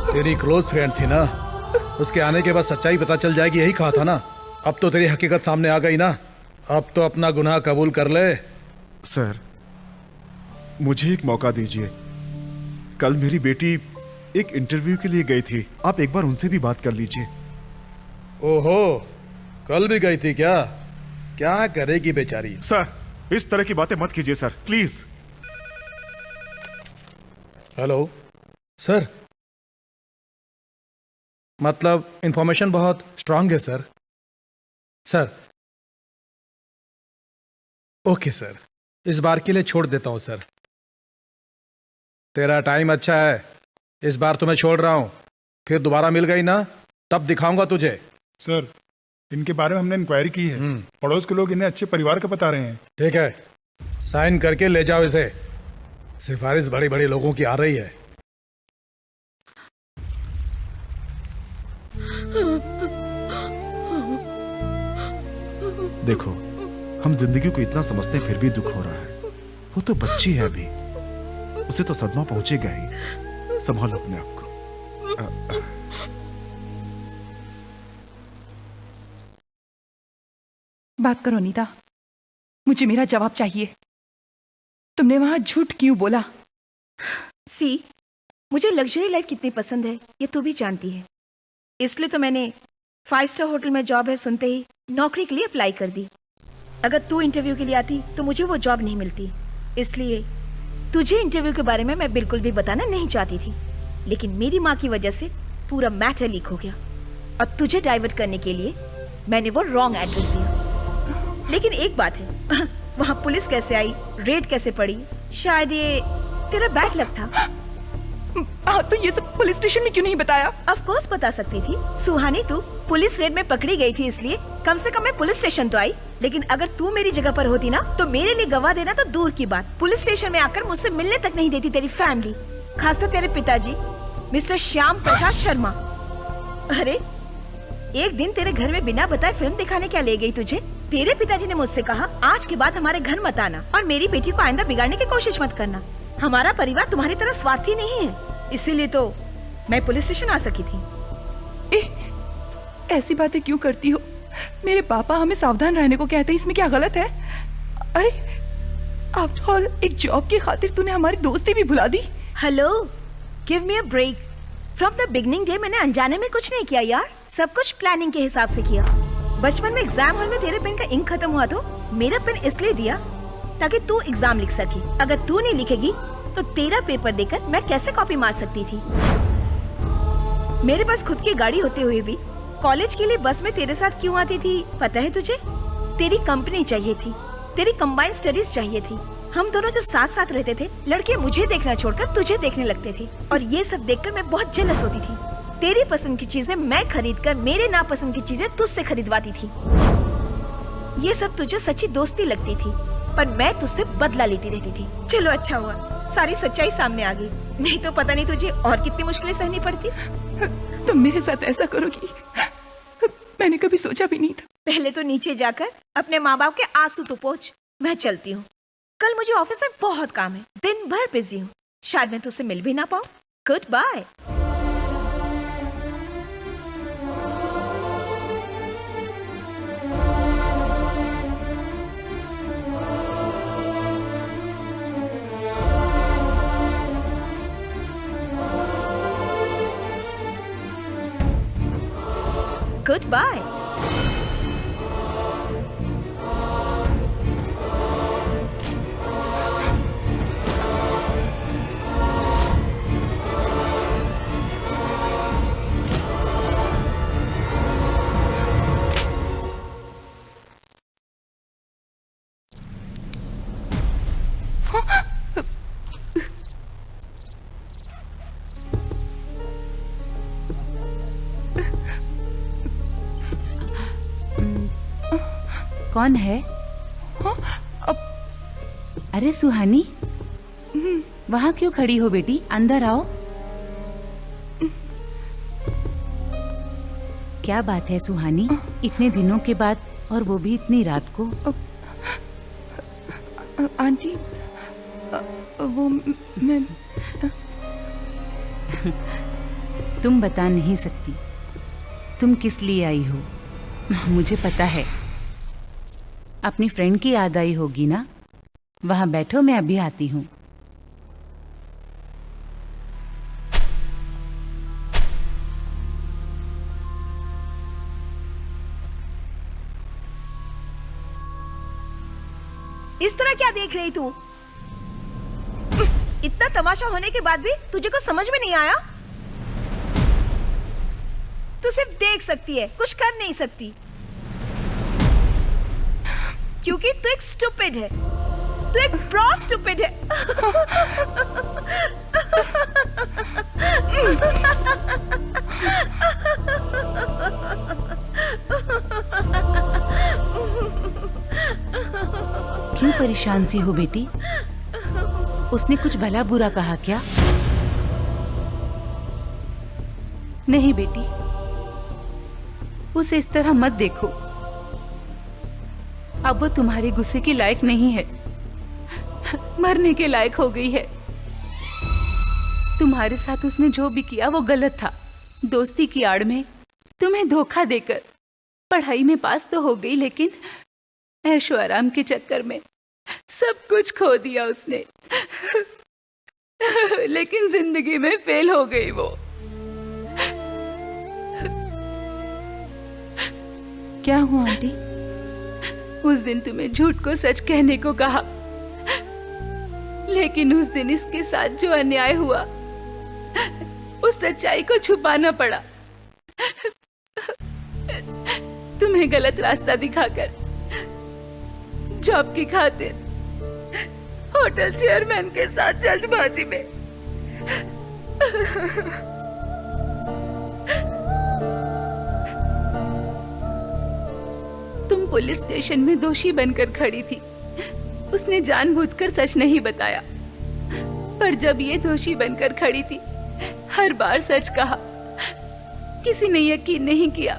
तेरी क्लोज फ्रेंड थी ना, उसके आने के बाद सच्चाई पता चल जाएगी, यही कहा था ना। अब तो तेरी हकीकत सामने आ गई ना, अब तो अपना गुनाह कबूल कर ले। सर, मुझे एक मौका दीजिए। कल मेरी बेटी एक इंटरव्यू के लिए गई थी, आप एक बार उनसे भी बात कर लीजिए। ओहो, कल भी गई थी क्या? क्या करेगी बेचारी? सर, इस तरह की बातें मत कीजिए सर, प्लीज। हेलो सर, मतलब इंफॉर्मेशन बहुत स्ट्रांग है सर। सर, ओके सर, इस बार के लिए छोड़ देता हूं सर। तेरा टाइम अच्छा है, इस बार तो मैं छोड़ रहा हूं। फिर दोबारा मिल गई ना, तब दिखाऊंगा तुझे। सर, इनके बारे में हमने इंक्वायरी की है। पड़ोस के लोग इन्हें अच्छे परिवार का बता रहे हैं। ठीक है, साइन करके ले जाओ इसे। सिफारिश बड़ी बड़ी लोगों की आ रही है। देखो, हम जिंदगी को इतना समझते हैं फिर भी दुख हो रहा है। वो तो बच्ची है अभी, उसे तो सदमा पहुंचेगा ही। संभालो अपने आप को। बात करो अनीता, मुझे मेरा जवाब चाहिए। तुमने वहां झूठ क्यों बोला? सी, मुझे लग्जरी लाइफ कितनी पसंद है ये तू भी जानती है। इसलिए तो मैंने 5 स्टार होटल में जॉब है सुनते ही नौकरी के लिए अप्लाई कर दी। अगर तू इंटरव्यू के लिए आती तो मुझे वो जॉब नहीं मिलती। इसलिए तुझे इंटरव्यू के बारे में मैं बिल्कुल भी बताना नहीं चाहती थी, लेकिन मेरी माँ की वजह से पूरा मैटर लीक हो गया और तुझे डाइवर्ट करने के लिए मैंने वो रॉन्ग एड्रेस दिया। लेकिन एक बात है, वहाँ पुलिस कैसे आई, रेड कैसे पड़ी, शायद ये तेरा बैड लक था। तो ये सब पुलिस स्टेशन में क्यों नहीं बताया? ऑफ कोर्स बता सकती थी सुहानी, तू पुलिस रेड में पकड़ी गई थी इसलिए कम से कम मैं पुलिस स्टेशन तो आई। लेकिन अगर तू मेरी जगह पर होती ना तो मेरे लिए गवाह देना तो दूर की बात, पुलिस स्टेशन में आकर मुझसे मिलने तक नहीं देती तेरी फैमिली, खासकर तेरे पिताजी मिस्टर श्याम प्रसाद शर्मा। अरे एक दिन तेरे घर में बिना बताए फिल्म दिखाने क्या ले गई तुझे? तेरे पिताजी ने मुझसे कहा आज के बाद हमारे घर मत आना और मेरी बेटी को आइंदा बिगाड़ने की कोशिश मत करना। हमारा परिवार तुम्हारी तरह स्वार्थी नहीं है, इसीलिए तो मैं पुलिस स्टेशन आ सकी थी। ऐसी बातें क्यों करती हो? मेरे पापा हमें सावधान रहने को कहते हैं, इसमें क्या गलत है? अरे आफ्टर ऑल एक जॉब की खातिर तूने हमारी दोस्ती भी भुला दी। Hello, give me a break. From the beginning day मैंने अनजाने में कुछ नहीं किया यार, सब कुछ प्लानिंग के हिसाब से किया। बचपन में एग्जाम हॉल में तेरे पेन का इंक खत्म हुआ तो मेरा पेन इसलिए दिया ताकि तू एग्जाम लिख सके। अगर तू नहीं लिखेगी तो तेरा पेपर देकर मैं कैसे कॉपी मार सकती थी? मेरे पास खुद की गाड़ी होते हुए भी कॉलेज के लिए बस में तेरे साथ क्यों आती थी पता है तुझे? तेरी कंपनी चाहिए थी, तेरी कंबाइंड स्टडीज चाहिए थी। हम दोनों जब साथ साथ रहते थे लड़के मुझे देखना छोड़कर तुझे देखने लगते थे और ये सब देखकर मैं बहुत जेलस होती थी। तेरी पसंद की चीजें मैं खरीद कर मेरे नापसंद की चीजें तुझसे खरीदवाती थी। ये सब तुझे सच्ची दोस्ती लगती थी पर मैं तुझसे बदला लेती रहती थी। चलो अच्छा हुआ सारी सच्चाई सामने आ गई, नहीं तो पता नहीं तुझे और कितनी मुश्किलें सहनी पड़ती। तुम मेरे साथ ऐसा करोगी मैंने कभी सोचा भी नहीं था। पहले तो नीचे जाकर अपने माँ बाप के आंसू तो पोंछ। मैं चलती हूँ, कल मुझे ऑफिस में बहुत काम है, दिन भर बिजी हूँ, शायद मैं तुझसे मिल भी ना पाऊँ। Goodbye. Goodbye. कौन है? अरे सुहानी, वहाँ क्यों खड़ी हो बेटी? अंदर आओ। क्या बात है सुहानी, इतने दिनों के बाद और वो भी इतनी रात को? आंटी, वो मैं तुम बता नहीं सकती तुम किस लिए आई हो। मुझे पता है, अपनी फ्रेंड की याद आई होगी ना। वहां बैठो, मैं अभी आती हूँ। इस तरह क्या देख रही तू? इतना तमाशा होने के बाद भी तुझे कुछ समझ में नहीं आया? तू सिर्फ देख सकती है, कुछ कर नहीं सकती, क्योंकि तू एक स्टूपिड है। तू एक ब्रॉड स्टूपिड है। क्यों परेशान सी हो बेटी? उसने कुछ भला बुरा कहा क्या? नहीं बेटी, उसे इस तरह मत देखो। अब वो तुम्हारे गुस्से के लायक नहीं है, मरने के लायक हो गई है। तुम्हारे साथ उसने जो भी किया वो गलत था। दोस्ती की आड़ में तुम्हें धोखा देकर पढ़ाई में पास तो हो गई, लेकिन ऐशो आराम के चक्कर में सब कुछ खो दिया उसने। लेकिन जिंदगी में फेल हो गई वो। क्या हुआ आंटी? उस दिन तुम्हें झूठ को सच कहने को कहा, लेकिन उस दिन इसके साथ जो अन्याय हुआ उस सच्चाई को छुपाना पड़ा। तुम्हें गलत रास्ता दिखाकर जॉब की खातिर होटल चेयरमैन के साथ जल्दबाजी में तुम पुलिस स्टेशन में दोषी बनकर खड़ी थी। उसने जानबूझकर सच नहीं बताया, पर जब ये दोषी बनकर खड़ी थी, हर बार सच कहा। किसी ने यकीन नहीं किया।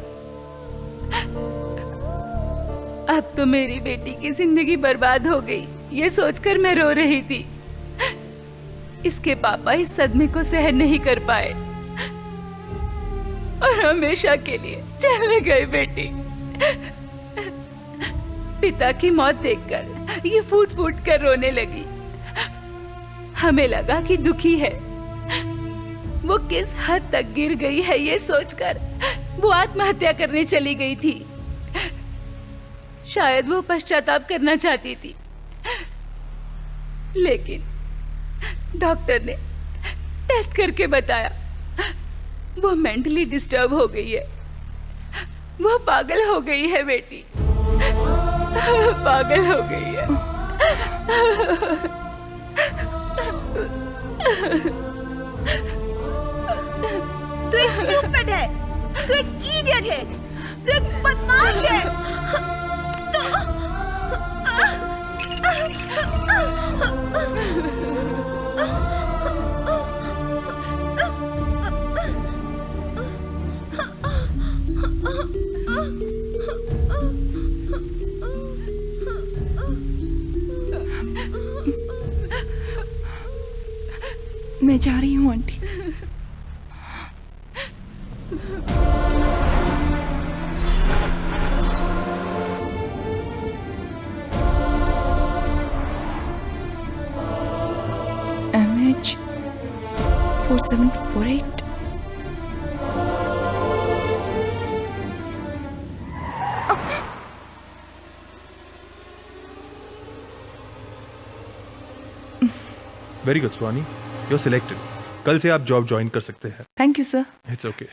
अब तो मेरी बेटी की जिंदगी बर्बाद हो गई, ये सोचकर मैं रो रही थी। इसके पापा इस सदमे को सहन नहीं कर पाए और हमेशा के लिए चले गए। बेटी, पिता की मौत देखकर ये फूट फूट कर रोने लगी। हमें लगा कि दुखी है। वो किस हद तक गिर गई है ये सोचकर वो आत्महत्या करने चली गई थी। शायद वो पश्चाताप करना चाहती थी, लेकिन डॉक्टर ने टेस्ट करके बताया वो मेंटली डिस्टर्ब हो गई है। वो पागल हो गई है बेटी, पागल हो गई है। तू एक स्टूपिड है, तू एक इडियट है, तू एक बदमाश है। मैं जा रही हूँ aunty. MH4748। Very good Swani, you selected. कल से आप जॉब ज्वाइन कर सकते हैं। Thank you sir. It's okay.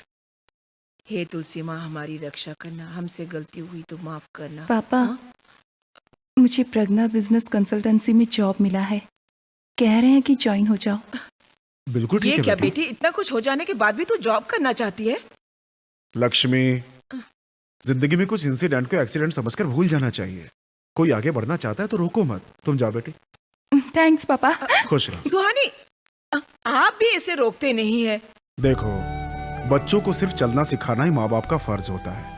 हे तुलसी माँ, हमारी रक्षा करना, हमसे गलती हुई तो माफ करना। पापा, मुझे प्रज्ञा बिजनेस कंसल्टेंसी में जॉब मिला है। कह रहे हैं कि ज्वाइन हो जाओ। बिल्कुल ठीक ये है क्या बेटी। बेटी, इतना कुछ हो जाने के बाद भी तू जॉब करना चाहती है? लक्ष्मी, जिंदगी में कुछ इंसिडेंट को एक्सीडेंट समझकर भूल जाना चाहिए। कोई आगे बढ़ना चाहता है तो रोको मत। तुम जाओ बेटी। थैंक्स पापा। खुश रहो। सुहानी, आप भी इसे रोकते नहीं है। देखो, बच्चों को सिर्फ चलना सिखाना ही माँ बाप का फर्ज होता है।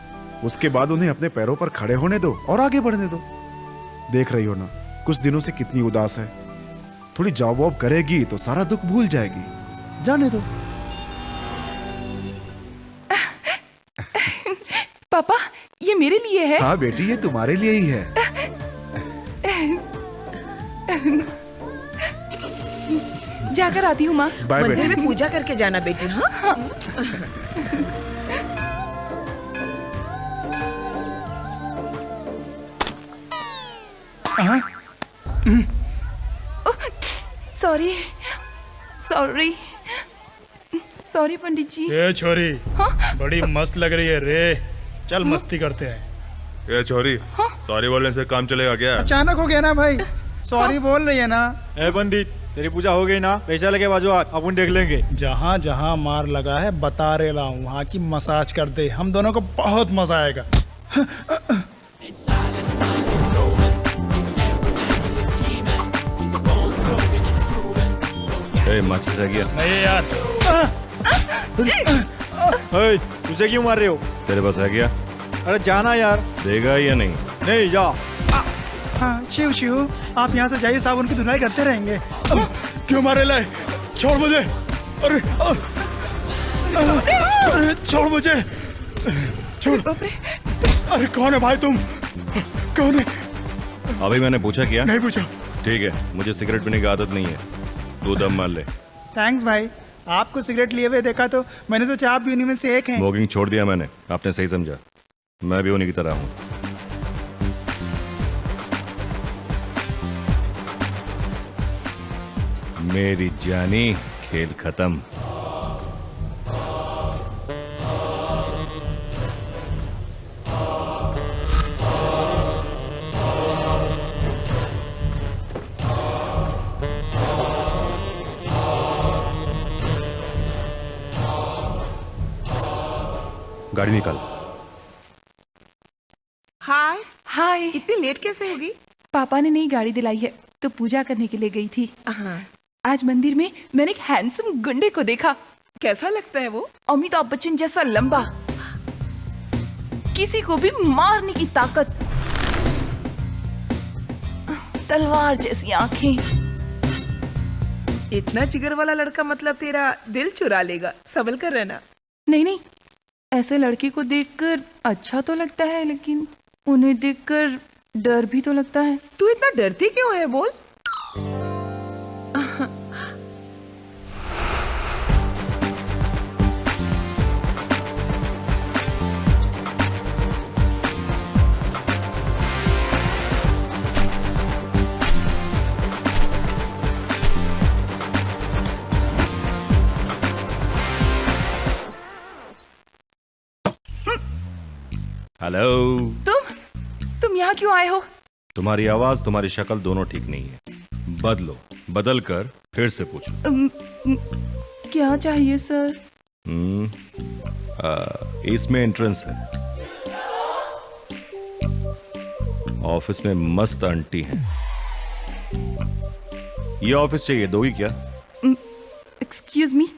उसके बाद उन्हें अपने पैरों पर खड़े होने दो और आगे बढ़ने दो। देख रही हो ना, कुछ दिनों से कितनी उदास है। थोड़ी जॉब वॉब करेगी तो सारा दुख भूल जाएगी। जाने दो। पापा, ये मेरे लिए है। हाँ बेटी, ये तुम्हारे लिए ही है। जाकर आती हूँ माँ। बाय मंदिर बेटी। में पूजा करके जाना बेटी। हाँ, हाँ? सॉरी सॉरी सॉरी पंडित जी। ये छोरी बड़ी मस्त लग रही है रे। चल मस्ती करते हैं। ये छोरी, सॉरी बोलने से काम चलेगा क्या? अचानक हो गया ना भाई। सॉरी बोल रही है ना। ए पंडित, तेरी पूजा हो गई ना? पैसा लगे बाजू अपन देख लेंगे। जहाँ जहाँ मार लगा है बता रहे हूँ, वहाँ की मसाज कर दे। हम दोनों को बहुत मजा आएगा। माचिस रह गया। नहीं यार। तुझे क्यों मार रहे हो? तेरे पास रह गया? अरे जाना यार। देगा या नहीं? नहीं जा। हाँ, शिव शिव, आप यहाँ से जाइए, साबुन की धुलाई करते रहेंगे। क्यों मारे लाए? छोड़ मुझे। अरे अरे छोड़ मुझे। छोड़। अरे कौन है भाई तुम? कौन है? अभी मैंने पूछा क्या? नहीं पूछा। ठीक है, मुझे सिगरेट पीने की आदत नहीं है। तू दम मार ले। थैंक्स भाई। आपको सिगरेट लिए हुए देखा तो मैंने सोचा आप भी उन्हीं में से एक हैं। स्मोकिंग छोड़ दिया मैंने। आपने सही समझा, मैं भी उन्हीं की तरह हूँ। मेरी जानी, खेल खत्म। गाड़ी निकाल। हाय, हाय। इतनी लेट कैसे होगी? पापा ने नई गाड़ी दिलाई है तो पूजा करने के लिए गई थी। हाँ, आज मंदिर में मैंने एक हैंडसम गुंडे को देखा। कैसा लगता है वो? अमिताभ बच्चन जैसा लंबा, किसी को भी मारने की ताकत, तलवार जैसी आंखें। इतना जिगर वाला लड़का, मतलब तेरा दिल चुरा लेगा। संभल कर रहना। नहीं नहीं, ऐसे लड़के को देखकर अच्छा तो लगता है, लेकिन उन्हें देखकर डर भी तो लगता है। तू इतना डरती क्यों है? बोल। हेलो। तुम यहाँ क्यों आए हो? तुम्हारी आवाज, तुम्हारी शक्ल दोनों ठीक नहीं है। बदलो, बदल कर फिर से पूछो। क्या चाहिए सर? इसमें एंट्रेंस है। ऑफिस में मस्त आंटी है। ये ऑफिस चाहिए, दोगी क्या? एक्सक्यूज मी,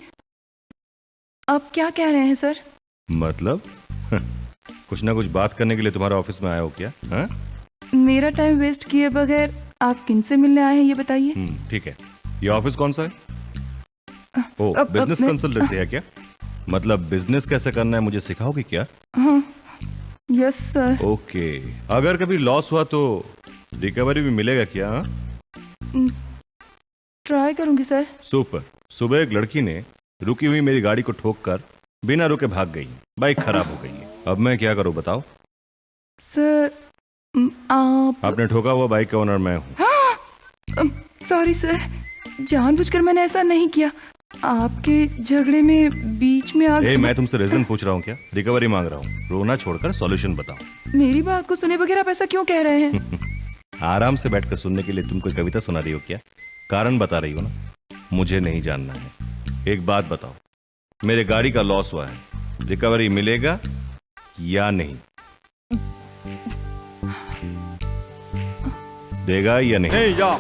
आप क्या कह रहे हैं सर? मतलब कुछ ना कुछ बात करने के लिए तुम्हारे ऑफिस में आया हो क्या? हाँ? मेरा टाइम वेस्ट किए बगैर आप किनसे मिलने आए हैं ये बताइए। ठीक है। ये ऑफिस कौन सा है? ओ, बिजनेस कंसल्टेंसी है क्या? मतलब बिजनेस कैसे करना है मुझे सिखाओगे क्या? हाँ, यस सर। ओके। अगर कभी लॉस हुआ तो रिकवरी भी मिलेगा क्या? ट्राई करूंगी सर। सुपर। सुबह एक लड़की ने रुकी हुई मेरी गाड़ी को ठोक कर बिना रुके भाग गई। बाइक खराब हो गई है। अब मैं क्या करूं बताओ? सर आप। आपने ठोका हुआ बाइक का ओनर मैं हूं। सॉरी सर, जानबूझकर मैंने ऐसा नहीं किया। आपके झगड़े में बीच में आ मैं तुमसे रीजन पूछ रहा हूँ क्या? रिकवरी मांग रहा हूँ। रोना छोड़कर सॉल्यूशन बताओ। मेरी बात को सुने बगैर आप ऐसा क्यों कह रहे हैं? आराम से बैठकर सुनने के लिए तुम कोई कविता सुना रही हो क्या? कारण बता रही हो ना? मुझे नहीं जानना है। एक बात बताओ, मेरे गाड़ी का लॉस हुआ है, रिकवरी मिलेगा या नहीं? देगा या नहीं? नहीं या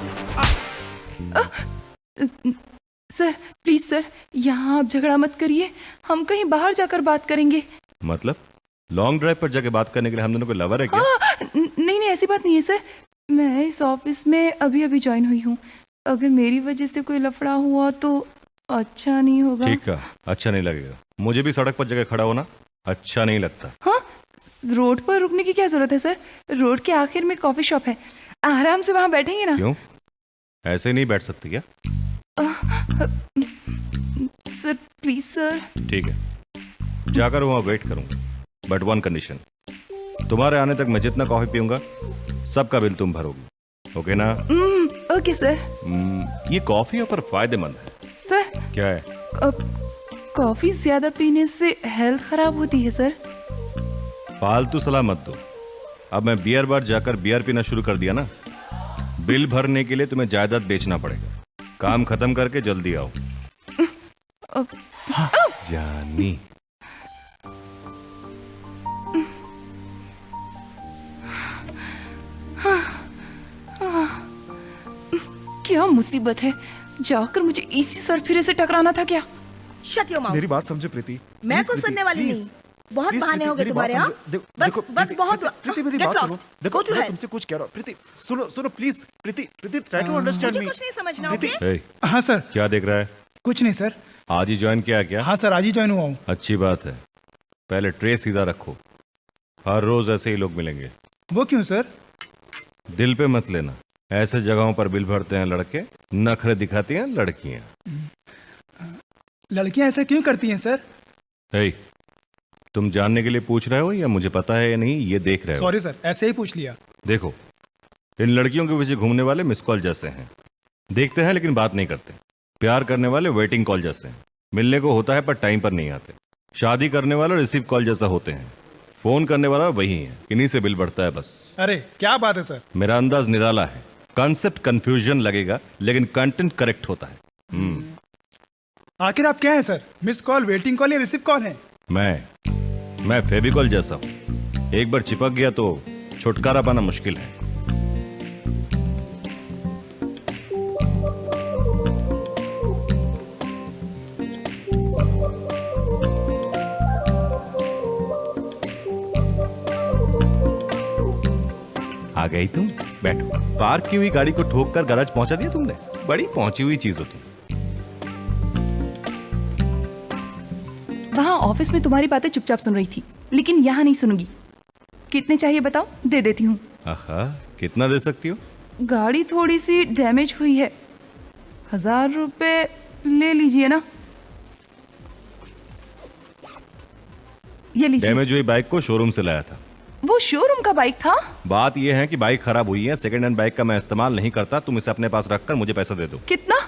सर प्लीज सर, यहाँ आप झगड़ा मत करिए, हम कहीं बाहर जाकर बात करेंगे। मतलब लॉन्ग ड्राइव पर जाके बात करने के लिए हम दोनों को लवर है क्या? नहीं नहीं, ऐसी बात नहीं है सर, मैं इस ऑफिस में अभी अभी ज्वाइन हुई हूँ। अगर मेरी वजह से कोई लफड़ा हुआ तो अच्छा नहीं होगा। ठीक है, अच्छा नहीं लगेगा। मुझे भी सड़क पर जगह खड़ा होना अच्छा नहीं लगता। हाँ, रोड पर रुकने की क्या जरूरत है सर? रोड के आखिर में कॉफी शॉप है, आराम से वहाँ बैठेंगे ना। क्यों, ऐसे नहीं बैठ सकती क्या? Sir please sir. ठीक है, जाकर वहाँ वेट करूंगा, बट वन कंडीशन, तुम्हारे आने तक मैं जितना कॉफी पीऊंगा सबका बिल तुम भरोगी, ओके ना? Okay sir. ये कॉफी पर फायदेमंद है। सर क्या है? कॉफी ज्यादा पीने से हेल्थ खराब होती है सर। फालतू सलाह मत दो। अब मैं बियर बार जाकर बियर पीना शुरू कर दिया ना, बिल भरने के लिए तुम्हें जायदाद बेचना पड़ेगा। काम खत्म करके जल्दी आओ। जानी, क्या मुसीबत है, जाकर मुझे इसी सरफिरे से टकराना था क्या? Shut your mouth. मेरी बात समझो प्रीति। मैं Please, कुछ सुनने वाली please, नहीं। बहुत please, बहाने प्रीति, हो गए मेरी तुम्हारे बात यहाँ। समझो। देखो, बस देखो, बस प्रीति, बहुत। प्रीति मेरी Get बात lost. सुनो। देखो Go to मैं hell. तुमसे कुछ कह रहा हूँ। प्रीति सुनो सुनो please. Preeti try to understand मुझे मी। कुछ नहीं समझना, प्रीति, ओके? हे, हाँ सर। क्या देख रहा है? कुछ नहीं सर। आज ही ज्वाइन किया क्या? हाँ सर, आज ही ज्वाइन हुआ हूँ। अच्छी बात है, पहले ट्रे सीधा रखो, हर रोज ऐसे ही लोग मिलेंगे। वो क्यों सर? दिल पे मत लेना, ऐसे जगहों पर बिल भरते हैं लड़के, नखरे दिखाती हैं लड़कियां। लड़कियां ऐसा क्यों करती हैं सर? हे, तुम जानने के लिए पूछ रहे हो या मुझे पता है या नहीं ये देख रहे हो? सॉरी सर, ऐसे ही पूछ लिया। देखो, इन लड़कियों के पीछे घूमने वाले मिस कॉल जैसे हैं, देखते हैं लेकिन बात नहीं करते। प्यार करने वाले वेटिंग कॉल जैसे हैं, मिलने को होता है पर टाइम पर नहीं आते। शादी करने वाले रिसीव कॉल जैसा होते हैं, फोन करने वाला वही है, इन्हीं से बिल बढ़ता है बस। अरे क्या बात है सर। मेरा अंदाज निराला है, कॉन्सेप्ट कंफ्यूजन लगेगा लेकिन कंटेंट करेक्ट होता है। आखिर आप क्या है sir? Miss call, waiting call या रिसीव कॉल है? मैं फेविकॉल जैसा हूं, एक बार चिपक गया तो छुटकारा पाना मुश्किल है। आ गई तुम, बैठो। पार्क की हुई गाड़ी को ठोक कर गैराज पहुंचा दिया तुमने, बड़ी पहुंची हुई चीज हो तुम। वहाँ ऑफिस में तुम्हारी बातें चुपचाप सुन रही थी, लेकिन यहाँ नहीं सुनूंगी। कितने चाहिए बताओ, दे देती हूँ। आहा, कितना दे सकती हो? गाड़ी थोड़ी सी डैमेज हुई है, 1000 रुपए ले लीजिए ना। ये लीजिए। डैमेज हुई बाइक को शोरूम से लाया था। वो शोरूम का बाइक था। बात यह है कि बाइक खराब हुई है, सेकंड हैंड बाइक का मैं इस्तेमाल नहीं करता, तुम इसे अपने पास रखकर मुझे पैसा दे दो। कितना?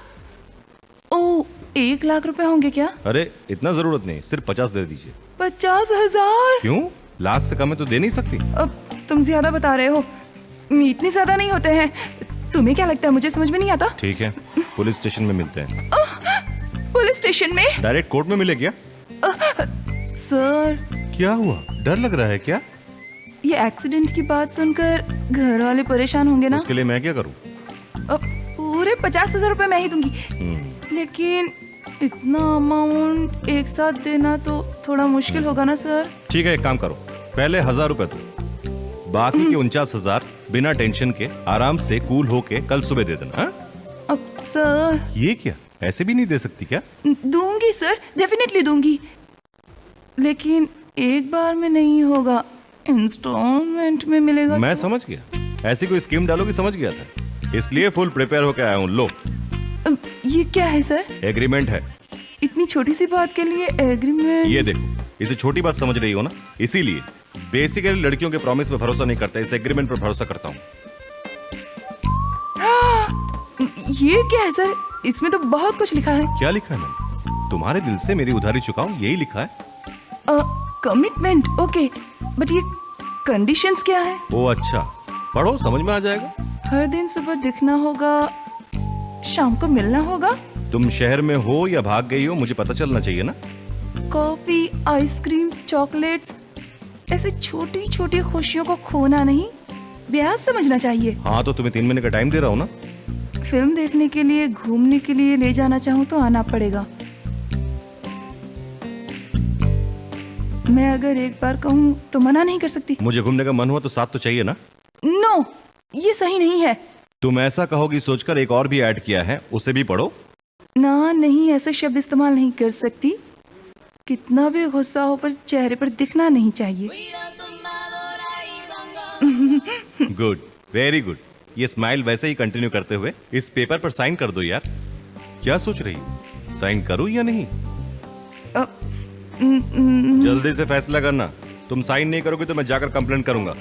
ओ, 1 लाख रुपए होंगे क्या? अरे इतना जरूरत नहीं, सिर्फ 50 दे दीजिए। 50,000? क्यों, लाख से कम है तो दे नहीं सकती? अब तुम ज्यादा बता रहे हो, इतने ज्यादा नहीं होते हैं। तुम्हें क्या लगता है मुझे समझ में नहीं आता? ठीक है, पुलिस स्टेशन में मिलते हैं। पुलिस स्टेशन में? डायरेक्ट कोर्ट में मिले क्या? सर, क्या हुआ, डर लग रहा है क्या? ये एक्सीडेंट की बात सुनकर घर वाले परेशान होंगे ना। उसके लिए मैं क्या करूं? अब पूरे 50,000 रुपए मैं ही दूंगी, लेकिन इतना अमाउंट एक साथ देना तो थोड़ा मुश्किल होगा ना सर। ठीक है, एक काम करो, पहले 1000 रुपए दो, बाकी के 49,000 बिना टेंशन के आराम से कूल होके कल सुबह दे देना। हाँ? अब सर, ये क्या, ऐसे भी नहीं दे सकती क्या? दूंगी सर, डेफिनेटली दूंगी, लेकिन एक बार में नहीं होगा, इंस्टॉलमेंट में मिलेगा। मैं समझ गया, ऐसी कोई स्कीम डालोगी समझ गया था, इसलिए फुल प्रिपेयर होकर आया हूँ। लो, ये क्या है सर? एग्रीमेंट है। इतनी छोटी सी बात के लिए एग्रीमेंट? ये देखो, इसे छोटी बात समझ रही हो ना, इसीलिए बेसिकली लड़कियों के प्रॉमिस पे भरोसा नहीं करता, इस एग्रीमेंट पर भरोसा करता हूँ। ये क्या है सर? इसमें तो बहुत कुछ लिखा है। क्या लिखा है मैंने? तुम्हारे दिल से मेरी उधारी चुकाऊं, यही लिखा है। कमिटमेंट, ओके, बट ये कंडीशंस क्या है? ओ अच्छा, पढ़ो, समझ में आ जाएगा। हर दिन सुबह दिखना होगा, शाम को मिलना होगा। तुम शहर में हो या भाग गई हो, मुझे पता चलना चाहिए ना। कॉफी, आइसक्रीम, चॉकलेट्स, ऐसे छोटी छोटी खुशियों को खोना नहीं, ब्याह समझना चाहिए। हाँ तो तुम्हें 3 महीने का टाइम दे रहा हूँ ना। फिल्म देखने के लिए, घूमने के लिए ले जाना चाहूँ तो आना पड़ेगा। मैं अगर एक बार कहूँ तो मना नहीं कर सकती। मुझे घूमने का मन हुआ तो साथ तो चाहिए ना। नो, ये सही नहीं है। तुम ऐसा कहोगी सोचकर एक और भी ऐड किया है, उसे भी पढ़ो। ना, नहीं, ऐसे शब्द इस्तेमाल नहीं कर सकती। कितना भी गुस्सा हो पर चेहरे पर दिखना नहीं चाहिए। Good, very good. ये स्माइल वैसे ही कंटिन्यू करते हुए इस पेपर पर साइन कर दो यार। क्या सोच रही हो, साइन करूं या नहीं? जल्दी से फैसला करना। तुम साइन नहीं करोगे तो मैं जाकर कंप्लेंट करूंगा।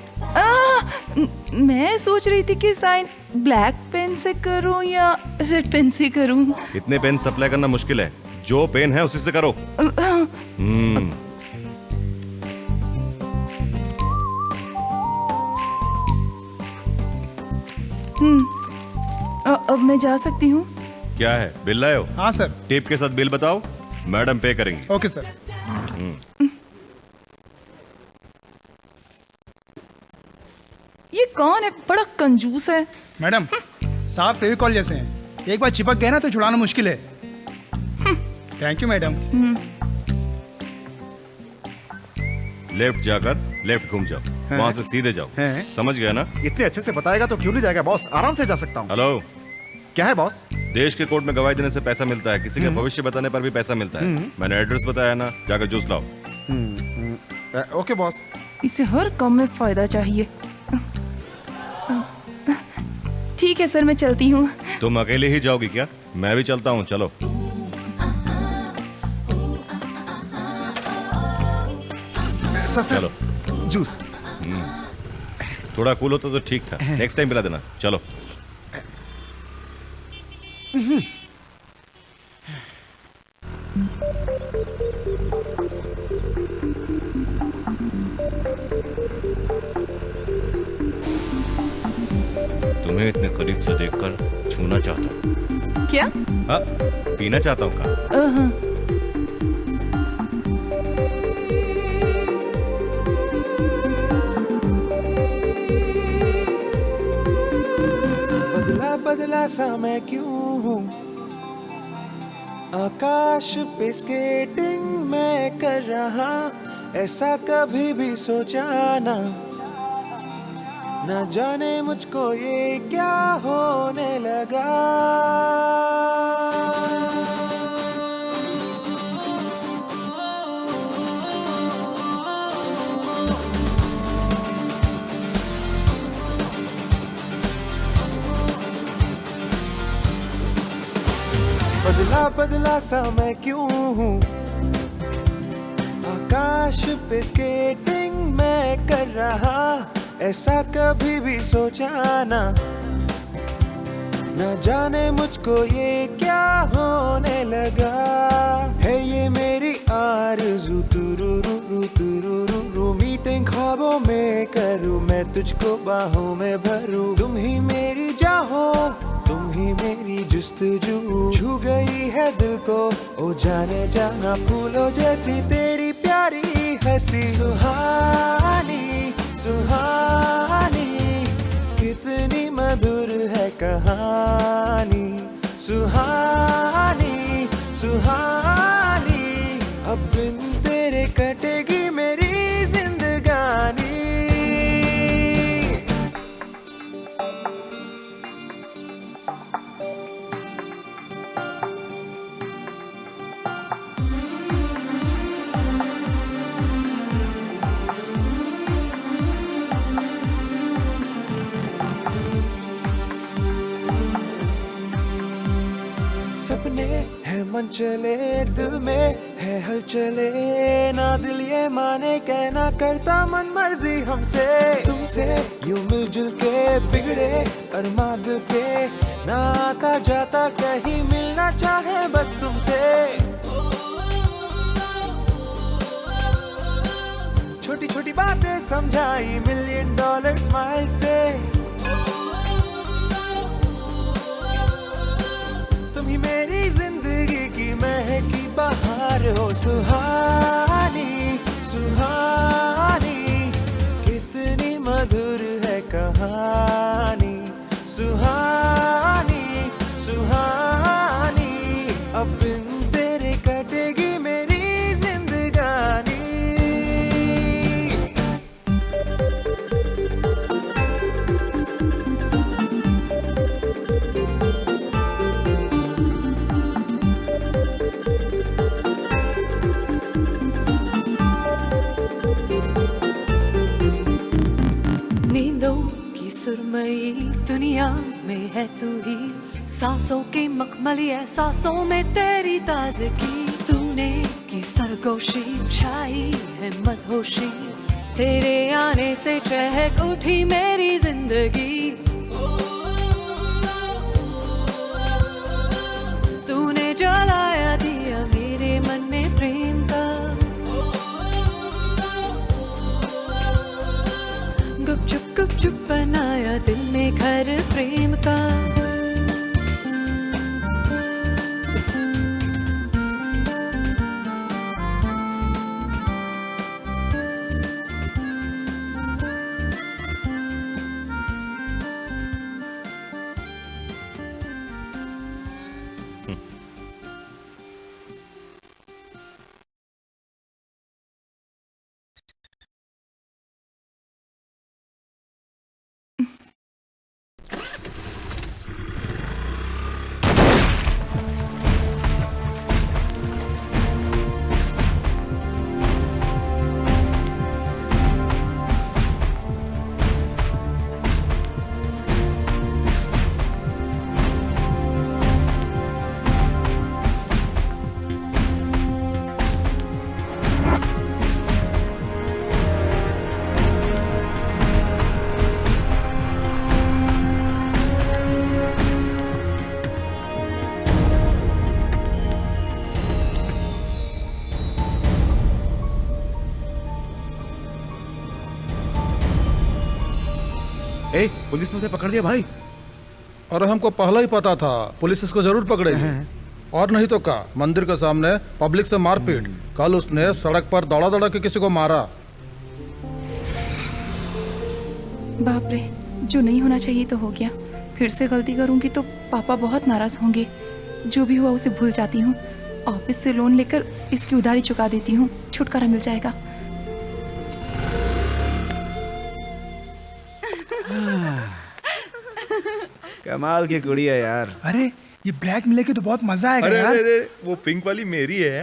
मैं सोच रही थी कि साइन ब्लैक पेन से करूं या रेड पेन से करूं। इतने पेन सप्लाई करना मुश्किल है, जो पेन है उसी से करो। अब मैं जा सकती हूँ? क्या है, बिल लाए हो? हाँ सर। टिप के साथ बिल बताओ, मैडम पे करेंगी। Okay sir. ये कौन है? बड़ा कंजूस है। मैडम, साफ फेविकॉल जैसे हैं, एक बार चिपक गए ना तो छुड़ाना मुश्किल है। Thank you madam. लेफ्ट जाकर लेफ्ट घूम जाओ, वहां से सीधे जाओ। समझ गया ना? इतने अच्छे से बताएगा तो क्यों नहीं जाएगा बॉस, आराम से जा सकता हूँ। हेलो, क्या है बॉस? देश के कोर्ट में गवाही देने से पैसा मिलता है, किसी का भविष्य बताने पर भी पैसा मिलता है। मैंने एड्रेस बताया ना, जाकर जूस लाओ। Okay boss. इसे हर काम में फायदा चाहिए। ठीक है सर, मैं चलती हूँ। तुम अकेले ही जाओगी क्या? मैं भी चलता हूँ, चलो। चलो जूस। थोड़ा कूल होता तो ठीक था, नेक्स्ट टाइम पिला देना। चलो। तुम्हें इतने करीब से देखकर छूना चाहता हूँ। क्या? हाँ, पीना चाहता हूँ का। बदला बदला सा मैं क्यों हूँ, आकाश पे स्केटिंग मैं कर रहा, ऐसा कभी भी सोचा ना, न जाने मुझको ये क्या होने लगा। बदला बदला सा मैं क्यों हूँ, आकाश पे स्केटिंग मैं कर रहा, ऐसा कभी भी सोचा ना, न जाने मुझको ये क्या होने लगा। है ये मेरी आरज़ू तुरुरु तुरुरु, मीटिंग ख्वाबों में करूँ मैं तुझको बाहों में भरूँ, तुम ही मेरी चाहो, तुम ही मेरी जुस्तजू, छू गई है दिल को ओ जाने जाना, फूलों जैसी तेरी प्यारी हंसी, सुहानी सुहानी कितनी मधुर है कहानी, सुहानी सुहानी अब बिन तेरे कटेगी मेरी जिंदगानी। सपने है मन चले दिल में है हलचले, ना दिल ये माने कहना करता मन मर्जी हमसे, तुमसे यूं मिलजुल के बिगड़े अरमा दिल के, ना आता जाता कहीं मिलना चाहे बस तुमसे। छोटी छोटी बातें समझाई $1,000,000 स्माइल से, तुम ही मेरी जिंदगी की महकी बहार हो, सुहानी सुहानी सुरमई दुनिया में है तू ही, सांसों की मखमली एहसासों में तेरी ताजगी, तूने की सरगोशी छाई है मदहोशी, तेरे आने से चहक उठी मेरी जिंदगी, तूने जलाया दिया मेरे मन में प्रेम का, गुप चुप बनाया दिल में घर प्रेम का। ए, पुलिस ने उसे पकड़ लिया भाई। अरे हमको पहले ही पता था पुलिस इसको जरूर पकड़ेगी। और नहीं तो क्या, मंदिर के सामने पब्लिक से मारपीट, कल उसने सड़क पर दौड़ा दौड़ा के किसी को मारा। बाप रे, जो नहीं होना चाहिए तो हो गया। फिर से गलती करूंगी तो पापा बहुत नाराज होंगे। जो भी हुआ उसे भूल जाती हूँ। ऑफिस से लोन लेकर इसकी उधारी चुका देती हूँ, छुटकारा मिल जाएगा। कमाल की कुड़ी है यार। अरे ये ब्लैक मिलेगी तो बहुत मजा आएगा यार। अरे वो पिंक वाली मेरी है।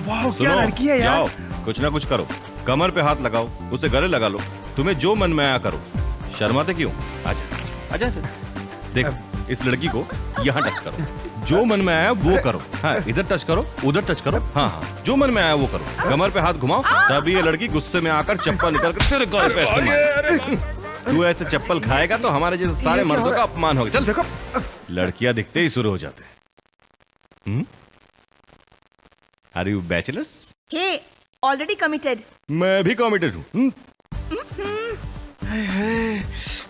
वाह क्या सुनो, लड़की है यार। जाओ, कुछ ना कुछ करो, कमर पे हाथ लगाओ, उसे गले लगा लो, तुम्हें जो मन में आया करो। शर्माते क्यों? आजा आजा आजा। देख, इस लड़की को यहाँ टच करो, जो मन में आया वो करो। हाँ, इधर टच करो, उधर टच करो। हाँ हाँ, जो मन में आया वो करो। कमर पे हाथ घुमाओ, तभी ये लड़की गुस्से में आकर चप्पल निकाल कर तेरे गाल पे ऐसे मारे। तू ऐसे चप्पल खाएगा तो हमारे जैसे सारे मर्दों का अपमान होगा। चल देखो, लड़कियां दिखते ही शुरू हो जाते हैं। Are you bachelors? Hey, already committed. मैं भी कमिटेड हूँ।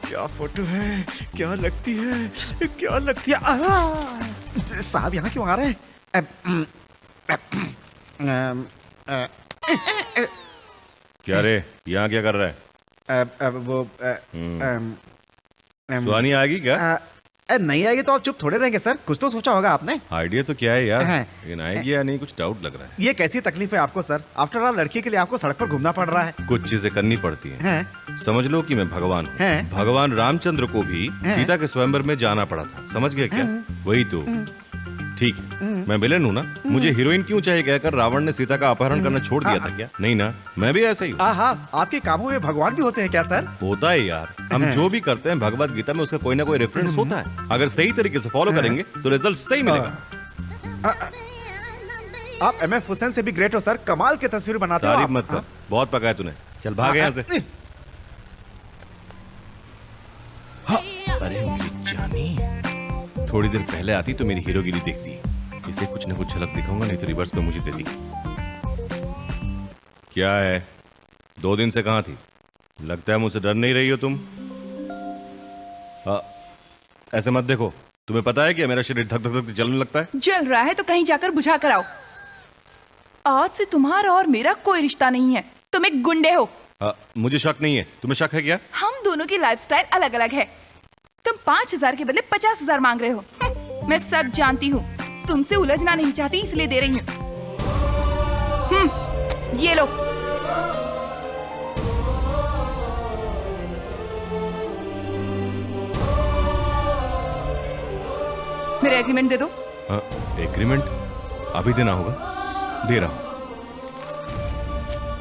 क्या फोटो है, क्या लगती है, क्या लगती है। साहब यहाँ क्यों आ रहे हैं? क्या रे, यहाँ क्या कर रहा है? वो सुहानी आएगी क्या? नहीं आएगी तो आप चुप थोड़े रहेंगे सर। कुछ तो सोचा होगा आपने। आइडिया तो क्या है यार, हाँ। लेकिन आएगी या नहीं कुछ डाउट लग रहा है। ये कैसी तकलीफ है आपको सर? आफ्टर ऑल लड़की के लिए आपको सड़क पर घूमना पड़ रहा है। कुछ चीजें करनी पड़ती हैं। हैं? समझ लो कि मैं भगवान हूँ। हैं? भगवान रामचंद्र को भी सीता के स्वयंवर में जाना पड़ा था, समझ गए क्या? वही तो। ठीक है, मैं विलेन हूँ ना, मुझे हीरोइन क्यों चाहिए कहकर रावण ने सीता का अपहरण करना छोड़ दिया था क्या? नहीं ना, मैं भी ऐसा ही हूँ। आपके कामों में भगवान भी होते हैं क्या सर? होता है यार, हम जो भी करते हैं भगवत गीता में उसका कोई ना कोई रेफरेंस होता है। अगर सही तरीके से फॉलो करेंगे तो रिजल्ट सही मिलेगा। आप एमएफ हुसैन से भी ग्रेट हो सर, कमाल की तस्वीर बनाते हो तारीफ आप। मत कर, बहुत पकाया तूने। चल भाग यहाँ से। अरे मेरी जानी, थोड़ी देर पहले आती तो मेरी हीरोगिरी देखती। इसे कुछ न कुछ झलक दिखाऊंगा, नहीं तो रिवर्स पे मुझे देती। क्या है, 2 दिन से कहां थी? लगता है मुझसे डर नहीं रही हो तुम। ऐसे मत देखो, तुम्हें पता है कि मेरा शरीर धक धक धक जलने लगता है। जल रहा है तो कहीं जाकर बुझा कर आओ। आज से तुम्हारा और मेरा कोई रिश्ता नहीं है, तुम एक गुंडे हो। मुझे शक नहीं है, तुम्हें शक है क्या? हम दोनों की लाइफस्टाइल अलग अलग है। तुम 5,000 के बदले 50,000 मांग रहे हो। मैं सब जानती हूँ, तुमसे उलझना नहीं चाहती इसलिए दे रही हूँ। ये लो। मेरा एग्रीमेंट दे दो। एग्रीमेंट अभी देना होगा? दे रहा हूं,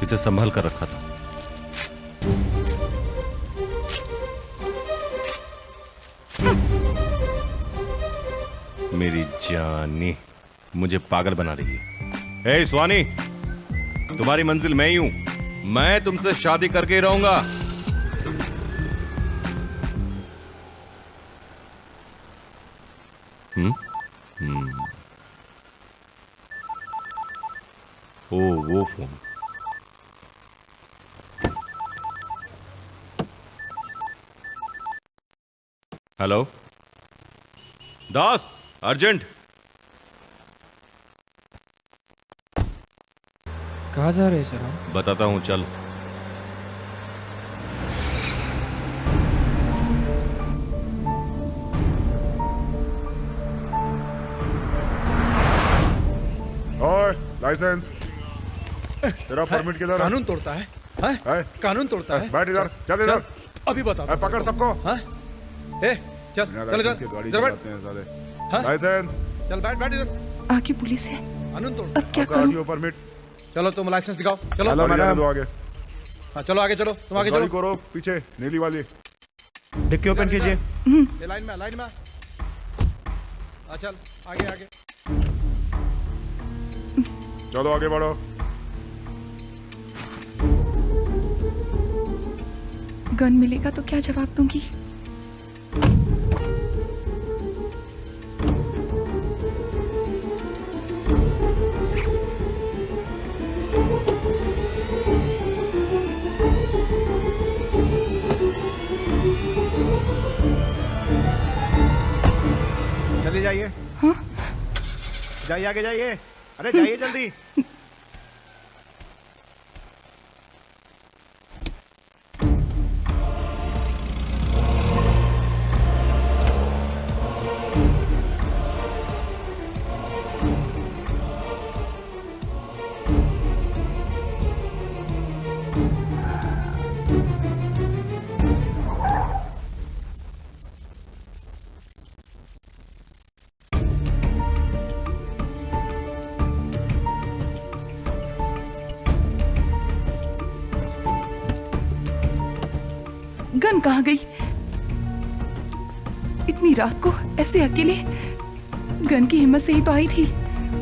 इसे संभाल कर रखा था। मेरी जानी मुझे पागल बना रही है। ए स्वानी, तुम्हारी मंजिल मैं ही हूं, मैं तुमसे शादी करके ही रहूंगा। ओ वो फोन। हेलो दास, अर्जेंट। कहाँ जा रहे हैं सर हम? बताता हूं, चल। और लाइसेंस तेरा परमिट किधर है? कानून तोड़ता है, है? कानून तोड़ता है। बैठ इधर, चल इधर। अभी बता। पकड़ सबको। ए, चल बिना चल लाइसेंस के गाड़ी इधर बैठ। चलाते हैं साले। हाँ? लाइसेंस चल बैठ बैठ इधर। आगे पुलिस है, कानून तोड़। अब क्या आपका करूं? Audio permit. चलो तुम लाइसेंस दिखाओ। चलो हेलो मैडम, दो आगे। हाँ चलो आगे चलो, तुम आगे गाड़ी चलो। को रोक, पीछे नीली वाली। डिक्की ओपन कीजिए। ये लाइन में लाइन में। हाँ चल आगे आगे। चलो आगे बढ़ो। गन मिलेगा तो क्या जवाब दूंगी? चलिए जाइए। हाँ? जाइए आगे जाइए। अरे जाइए जल्दी। गन कहाँ गई? इतनी रात को ऐसे अकेले? गन की हिम्मत से ही तो आई थी,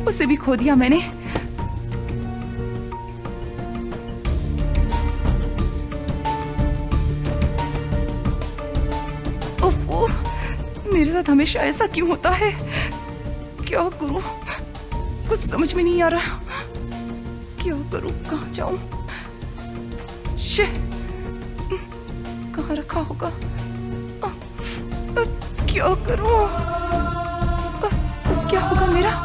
उसे भी खो दिया मैंने। ओफो, मेरे साथ हमेशा ऐसा क्यों होता है? क्या करूं? कुछ समझ में नहीं आ रहा। क्या करूं, कहाँ जाऊं? कहाँ रखा होगा? क्या करूं? क्या होगा मेरा?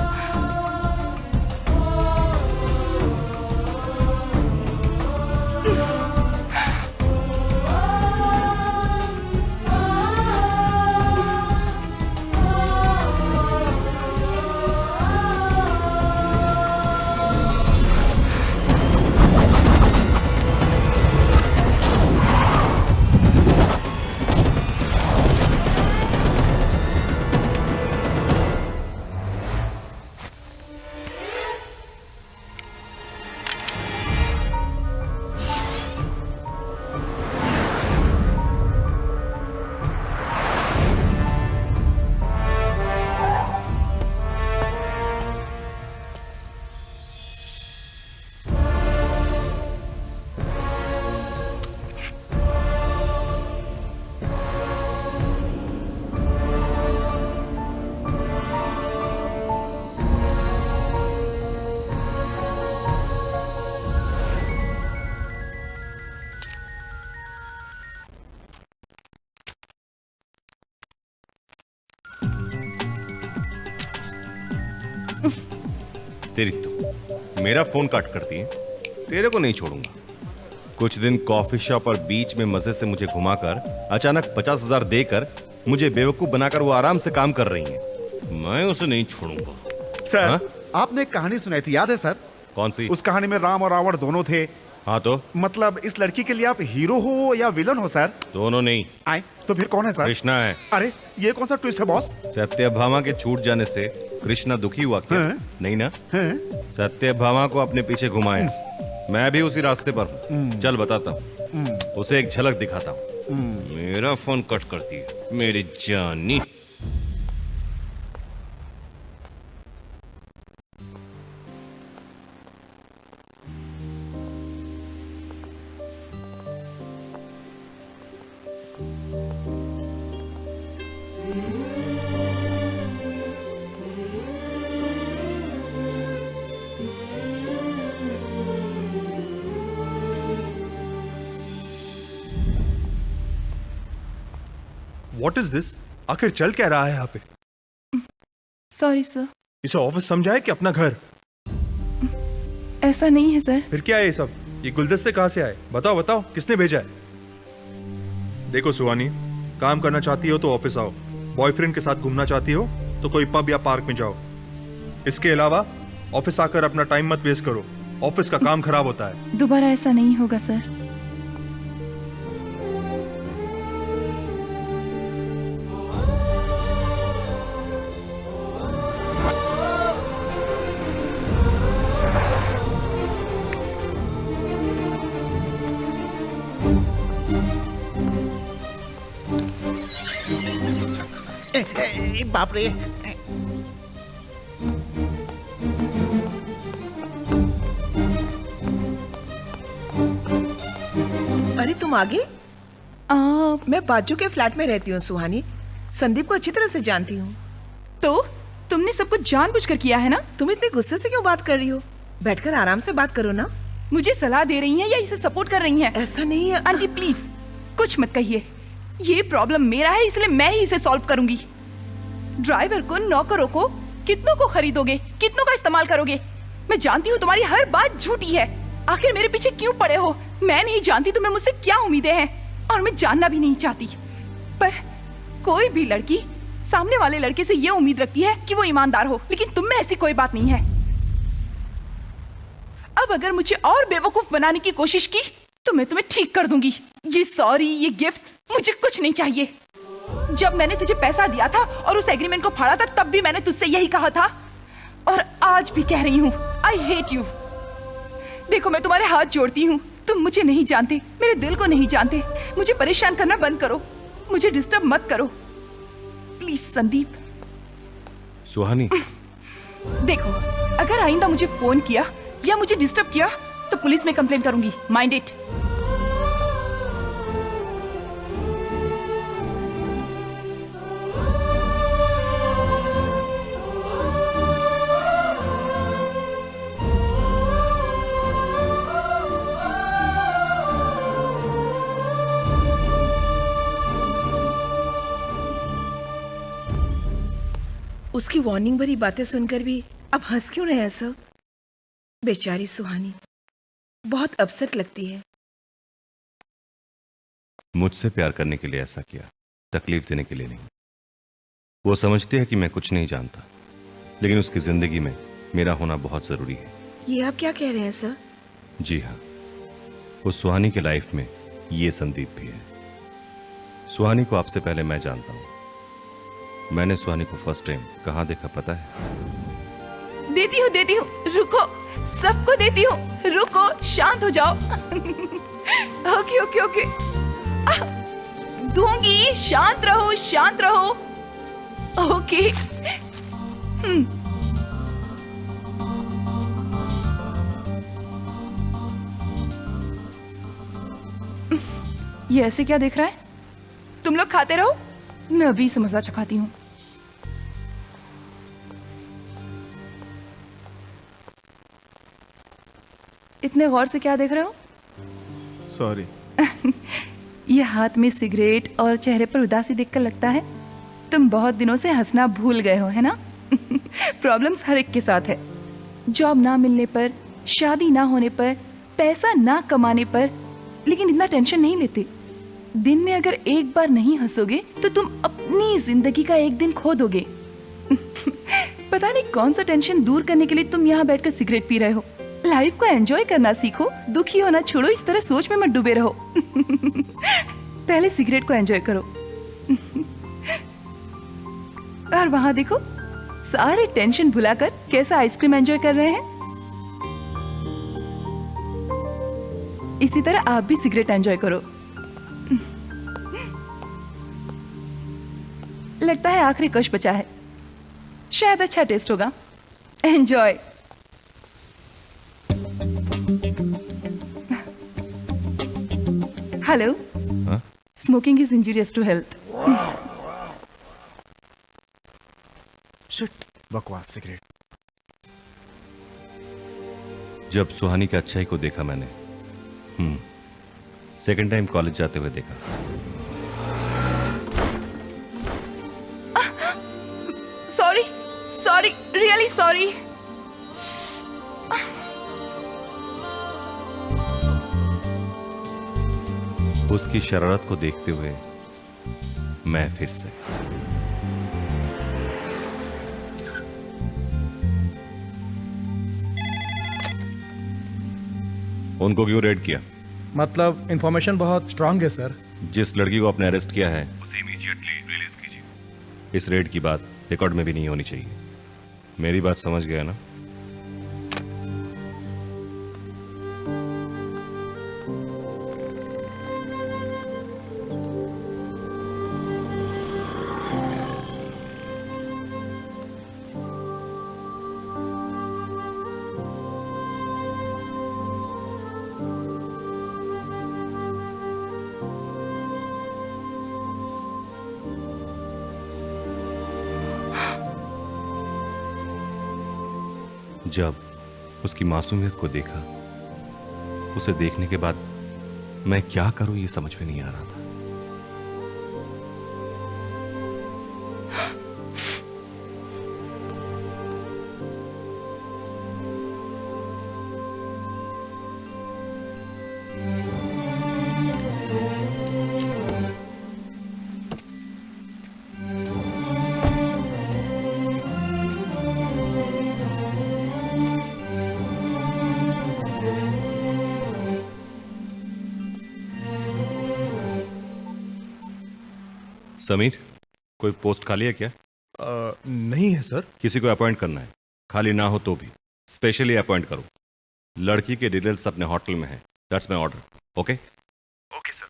तेरी तो मेरा फोन काट करती है, तेरे को नहीं छोड़ूंगा। कुछ दिन कॉफी शॉप और बीच में मजे से मुझे घुमाकर अचानक 50,000 देकर मुझे बेवकूफ बनाकर वो आराम से काम कर रही हैं। मैं उसे नहीं छोड़ूंगा। सर, हाँ? आपने एक कहानी सुनाई थी, याद है सर? कौन सी? उस कहानी में राम और रावण दोनों थे। हाँ तो मतलब इस लड़की के लिए आप हीरो हो या विलन हो सर? दोनों नहीं। आए तो फिर कौन है सर? कृष्णा है। अरे ये कौन सा ट्विस्ट है बॉस? सत्यभामा के छूट जाने से कृष्णा दुखी हुआ क्या? नहीं ना? सत्यभामा को अपने पीछे घुमाए, मैं भी उसी रास्ते पर हूँ। चल बताता हूँ, उसे एक झलक दिखाता हूँ। मेरा फोन कट करती है मेरी जानी। What is this? आखिर चल क्या रहा है यहाँ पे? Sorry sir. इसे ऑफिस समझा है कि अपना घर? ऐसा नहीं है सर। फिर क्या है ये सब? ये गुलदस्ते कहाँ से आए? बताओ बताओ, किसने भेजा है? देखो सुहानी, काम करना चाहती हो तो ऑफिस आओ, बॉयफ्रेंड के साथ घूमना चाहती हो तो कोई पब या पार्क में जाओ। इसके अलावा ऑफिस आकर अपना टाइम मत वेस्ट करो, ऑफिस का काम खराब होता है। दोबारा ऐसा नहीं होगा सर। बाप रे। अरे तुम आ गई? मैं बाजू के फ्लैट में रहती हूँ सुहानी, संदीप को अच्छी तरह से जानती हूँ। तो तुमने सब कुछ जानबूझकर किया है ना? तुम इतने गुस्से से क्यों बात कर रही हो? बैठकर आराम से बात करो ना। मुझे सलाह दे रही हैं या इसे सपोर्ट कर रही हैं? ऐसा नहीं है आंटी, प्लीज कुछ मत कहिए। ये प्रॉब्लम मेरा है, इसलिए मैं ही इसे सॉल्व करूंगी। ड्राइवर को, नौकरों को, कितनों को खरीदोगे, कितनों का इस्तेमाल करोगे? मैं जानती हूँ तुम्हारी हर बात झूठी है। आखिर मेरे पीछे क्यों पड़े हो? मैं नहीं जानती तुम्हें मुझसे क्या उम्मीदें हैं, और मैं जानना भी नहीं चाहती। पर कोई भी लड़की सामने वाले लड़के से ये उम्मीद रखती है कि वो ईमानदार हो, लेकिन तुम में ऐसी कोई बात नहीं है। अब अगर मुझे और बेवकूफ बनाने की कोशिश की तो मैं तुम्हें ठीक कर दूंगी। ये सॉरी, ये गिफ्ट्स, मुझे कुछ नहीं चाहिए। जब मैंने तुझे पैसा दिया था और उस एग्रीमेंट को फाड़ा था, तब भी मैंने तुझसे यही कहा था, और आज भी कह रही हूँ, आई हेट यू। देखो, मैं तुम्हारे हाथ जोड़ती हूँ, तुम मुझे नहीं जानते, मेरे दिल को नहीं जानते। मुझे परेशान करना बंद करो, मुझे डिस्टर्ब मत करो प्लीज संदीप। सुहानी, देखो, अगर आइंदा मुझे फोन किया या मुझे डिस्टर्ब किया तो पुलिस में कंप्लेंट करूंगी, माइंड इट। उसकी वार्निंग भरी बातें सुनकर भी अब हंस क्यों रहे हैं सब? बेचारी सुहानी बहुत अपसेट लगती है। मुझसे प्यार करने के लिए ऐसा किया, तकलीफ देने के लिए नहीं। वो समझती है कि मैं कुछ नहीं जानता, लेकिन उसकी जिंदगी में मेरा होना बहुत जरूरी है। ये आप क्या कह रहे हैं सर? जी हाँ, उस सुहानी की लाइफ में ये संदीप भी है। सुहानी को आपसे पहले मैं जानता हूँ। मैंने सुहानी को फर्स्ट टाइम कहाँ देखा पता है? देती हूँ, रुको, सबको देती हूँ, रुको, शांत हो जाओ। ओके ओके ओके, दूंगी, शांत रहो, शांत रहो। ओके। ये ऐसे क्या देख रहा है? तुम लोग खाते रहो, मैं अभी से मजा चखाती हूँ। इतने गौर से क्या देख रहे हो? सॉरी। ये हाथ में सिगरेट और चेहरे पर उदासी देखकर लगता है तुम बहुत दिनों से हंसना भूल गए हो, है ना? प्रॉब्लम्स हर एक के साथ है। जॉब ना मिलने पर, शादी ना होने पर, पैसा ना कमाने पर, लेकिन इतना टेंशन नहीं लेते। दिन में अगर एक बार नहीं हंसोगे तो तुम अपनी जिंदगी का एक दिन खो दोगे। पता नहीं कौन सा टेंशन दूर करने के लिए तुम यहाँ बैठकर सिगरेट पी रहे हो। लाइफ को एंजॉय करना सीखो, दुखी होना छोड़ो, इस तरह सोच में मत डूबे रहो। पहले सिगरेट को एंजॉय करो। और वहां देखो, सारे टेंशन भुलाकर कैसा आइसक्रीम एंजॉय कर रहे हैं। इसी तरह आप भी सिगरेट एंजॉय करो। लगता है आखिरी कश बचा है, शायद अच्छा टेस्ट होगा। Enjoy. Hello, smoking is injurious to health. Shit, बकवास सिगरेट। जब सुहानी की अच्छाई को देखा मैंने, सेकंड टाइम कॉलेज जाते हुए देखा, सॉरी, रियली सॉरी। उसकी शरारत को देखते हुए मैं फिर से उनको क्यों रेड किया? मतलब इंफॉर्मेशन बहुत स्ट्रांग है सर। जिस लड़की को आपने अरेस्ट किया है उसे इमीडिएटली रिलीज कीजिए। इस रेड की बात रिकॉर्ड में भी नहीं होनी चाहिए। मेरी बात समझ गया ना? जब उसकी मासूमियत को देखा, उसे देखने के बाद मैं क्या करूं ये समझ में नहीं आ रहा था। समीर, कोई पोस्ट खाली है क्या? नहीं है सर। किसी को अपॉइंट करना है, खाली ना हो तो भी स्पेशली अपॉइंट करो। लड़की के डिटेल्स अपने होटल में है। That's my order. Okay okay sir.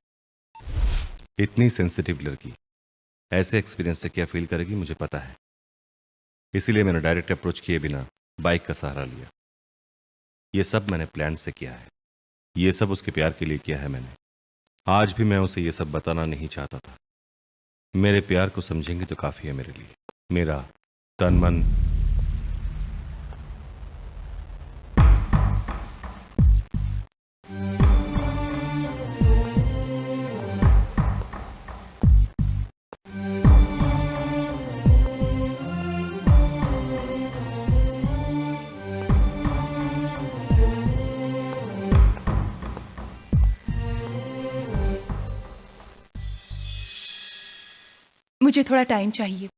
इतनी सेंसिटिव लड़की ऐसे एक्सपीरियंस से क्या फील करेगी मुझे पता है, इसीलिए मैंने डायरेक्ट अप्रोच किए बिना बाइक का सहारा लिया। ये सब मैंने प्लान से किया है, ये सब उसके प्यार के लिए किया है मैंने। आज भी मैं उसे ये सब बताना नहीं चाहता था। मेरे प्यार को समझेंगे तो काफी है मेरे लिए। मेरा तन मन मुझे थोड़ा टाइम चाहिए।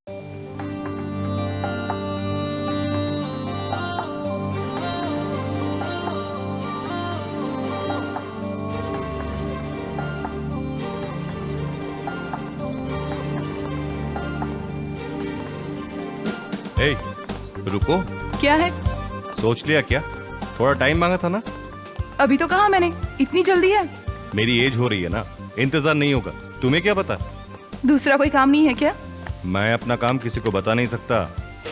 ए, रुको। क्या है? सोच लिया क्या? थोड़ा टाइम मांगा था ना। अभी तो कहा मैंने, इतनी जल्दी है? मेरी एज हो रही है ना, इंतजार नहीं होगा। तुम्हें क्या पता? दूसरा कोई काम नहीं है क्या? मैं अपना काम किसी को बता नहीं सकता।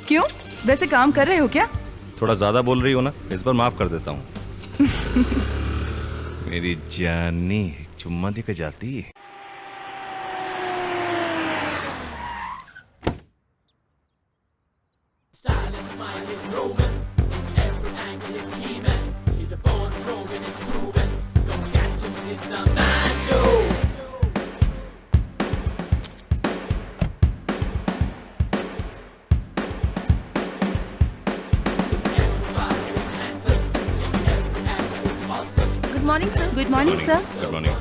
क्यों? वैसे काम कर रहे हो क्या? थोड़ा ज्यादा बोल रही हो ना, इस बार माफ कर देता हूँ। मेरी जानी चुम्मा दी के जाती है। Good morning sir. Good morning sir. Good morning.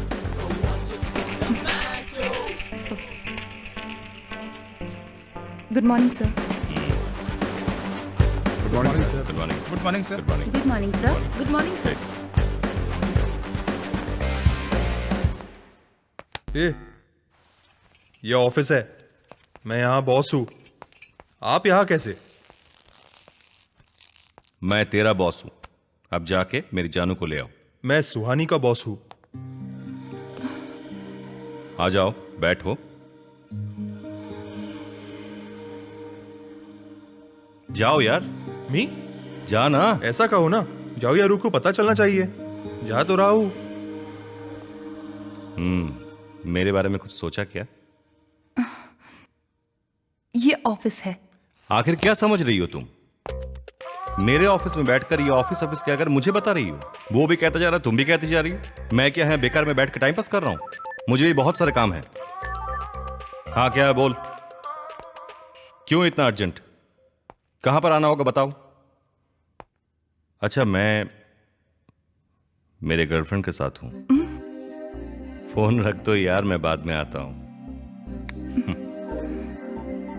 Good morning sir. Good morning sir. Good morning. Good morning sir. Good morning. Good morning sir. Good morning sir. ये ऑफिस है, मैं यहाँ बॉस हूँ। आप यहाँ कैसे? मैं तेरा बॉस हूं। अब जाके मेरी जानू को ले आओ। मैं सुहानी का बॉस हूँ। आ जाओ, बैठो। जाओ यार। मी? जा ना। ऐसा कहो ना, जाओ या रुको, पता चलना चाहिए। जा तो रहा हूँ। मेरे बारे में कुछ सोचा क्या? ये ऑफिस है। आखिर क्या समझ रही हो तुम? मेरे ऑफिस में बैठकर ये ऑफिस क्या कर मुझे बता रही हो? वो भी कहता जा रहा है, तुम भी कहती जा रही हो। मैं क्या है बेकार में बैठ के टाइम पास कर रहा हूं? मुझे भी बहुत सारे काम है। हाँ क्या है बोल? क्यों इतना अर्जेंट? कहां पर आना होगा बताओ। अच्छा, मैं मेरे गर्लफ्रेंड के साथ हूं। फोन रख दो यार, मैं बाद में आता हूं।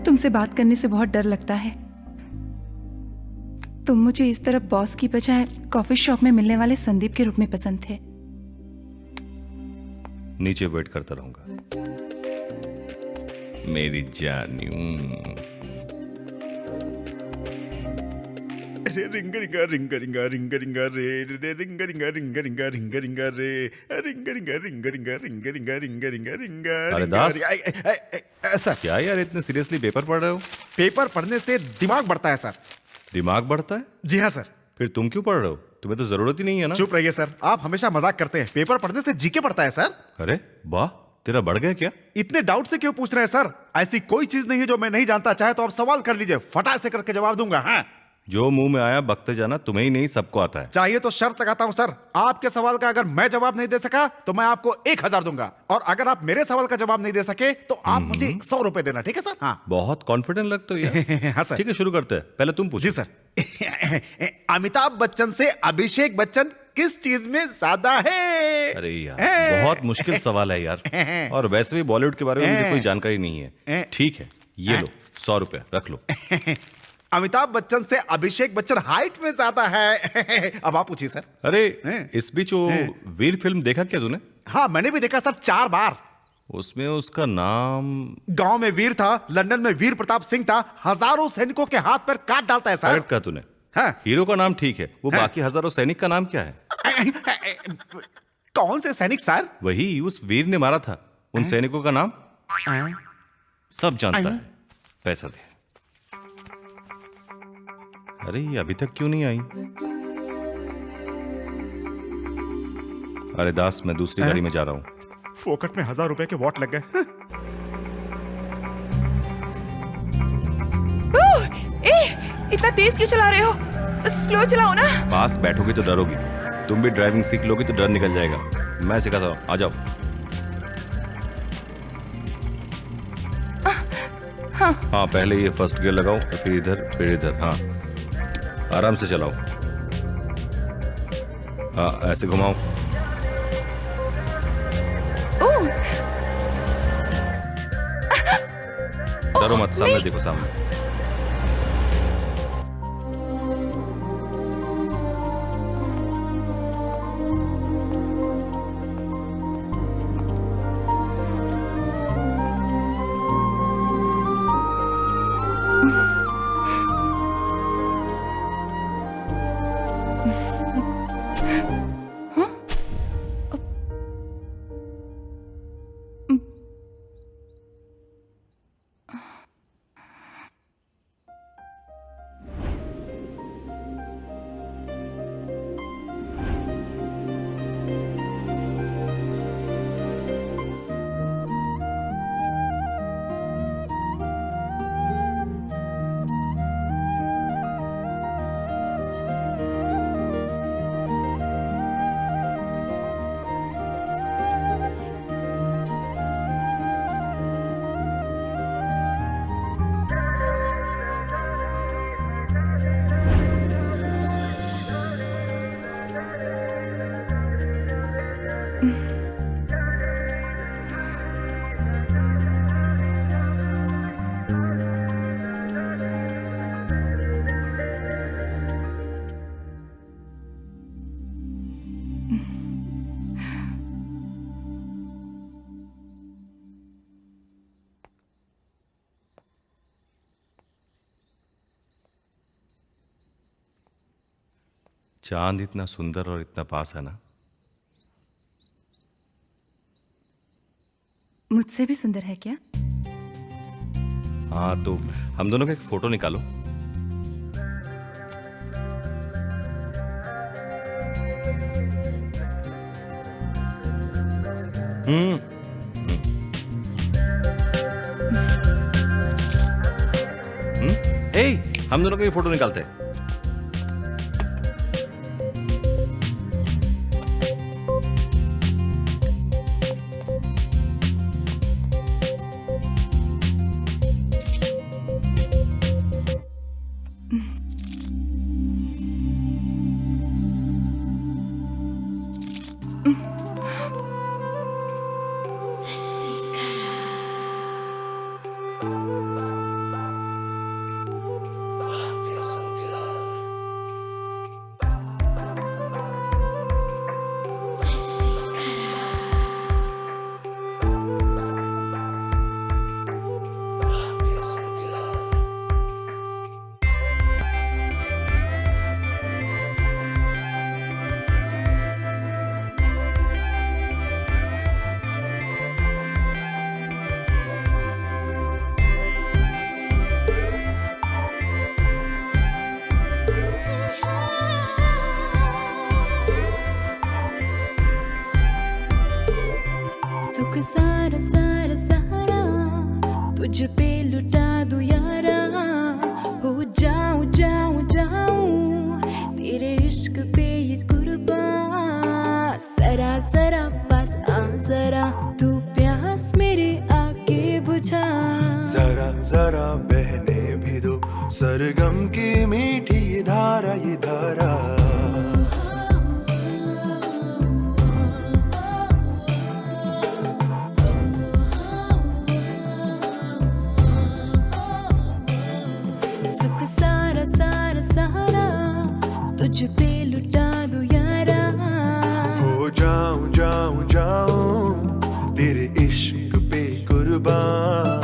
तुमसे बात करने से बहुत डर लगता है। तुम मुझे इस तरफ बॉस की बजाय कॉफी शॉप में मिलने वाले संदीप के रूप में पसंद थे। नीचे वेट करता रहूंगा मेरी जानू। रे रिंगा रिंगा रिंगा रिंगा रिंगा रिंगा रे रे रिंगा रिंगा रिंगा रिंगा रिंगा रिंगा रे रिंगा रिंगा रिंगा रिंगा रिंगा रिंगा रिंगा रिंगा रिंगा। अरे दास, सर क्या यार इतने सीरियसली पेपर पढ़ रहे हो? पेपर पढ़ने से दिमाग बढ़ता है सर। दिमाग बढ़ता है? जी हाँ सर। फिर तुम क्यों पढ़ रहे हो? तुम्हें तो जरूरत ही नहीं है ना। चुप रहिए सर, आप हमेशा मजाक करते हैं। पेपर पढ़ने से जीके पढ़ता है सर। अरे वाह, तेरा बढ़ गया क्या? इतने डाउट से क्यों पूछ रहे हैं सर? ऐसी कोई चीज नहीं है जो मैं नहीं जानता। चाहे तो आप सवाल कर लीजिए, फटाक से करके जवाब दूंगा। हाँ, जो मुंह में आया बकते जाना, तुम्हें ही नहीं सबको आता है। चाहिए तो शर्त लगाता हूं सर, आपके सवाल का अगर मैं जवाब नहीं दे सका तो मैं आपको 1000 दूंगा, और अगर आप मेरे सवाल का जवाब नहीं दे सके तो आप मुझे 100 रुपए देना। ठीक है सर? हाँ बहुत कॉन्फिडेंट लगते हो यार। हाँ सर। ठीक है, शुरू करते हैं। पहले तुम पूछो। जी सर। अमिताभ बच्चन से अभिषेक बच्चन किस चीज में ज्यादा है? अरे यार, बहुत मुश्किल सवाल है यार, और वैसे भी बॉलीवुड के बारे में मुझे कोई जानकारी नहीं है। ठीक है, ये लो 100 रुपए रख लो। अमिताभ बच्चन से अभिषेक बच्चन हाइट में ज्यादा है। अब आप पूछिए सर। अरे इस बीच वो वीर फिल्म देखा क्या तूने? हाँ मैंने भी देखा सर, 4 बार। उसमें उसका नाम, गांव में वीर था, लंदन में वीर प्रताप सिंह था, हजारों सैनिकों के हाथ पर काट डालता है सर। करेक्ट कहा तूने। हाँ। हीरो का नाम ठीक है, वो बाकी हजारों सैनिक का नाम क्या है? कौन से सैनिक सर? वही उस वीर ने मारा था, उन सैनिकों का नाम सब जानता है। पैसा दे। अरे ये अभी तक क्यों नहीं आई? अरे दास, मैं दूसरी गाड़ी में जा रहा हूं। फोकट में 1000 रुपए के वॉट लग गए। इतना तेज क्यों चला रहे हो? स्लो चलाओ ना। पास बैठोगे तो डरोगी, तुम भी ड्राइविंग सीख लोगी तो डर निकल जाएगा। मैं सिखाता हूं, आ जाओ। हाँ, पहले ये फर्स्ट गियर लगाओ, फिर इधर, फिर इधर। हाँ, आराम से चलाओ। हाँ, ऐसे घुमाओ। डरो मत, सामने देखो, सामने। चांद इतना सुंदर और इतना पास है ना। मुझसे भी सुंदर है क्या? हाँ, तो हम दोनों का एक फोटो निकालो। हम दोनों का ये फोटो निकालते हैं। सुख सारा सारा सारा तुझ पे लुटा दूं यारा, हो जाऊं जाऊं जाऊं तेरे इश्क पे ये कुर्बान। जरा जरा पास आ जरा, तू प्यास मेरे आके बुझा। जरा जरा बहने भी दो सरगम की मीठी ये धारा, ये धारा। सुख सारा सारा सारा तुझ पे लुटा दूं यारा, हो जाऊं जाऊं जाऊं तेरे इश्क पे कुर्बान।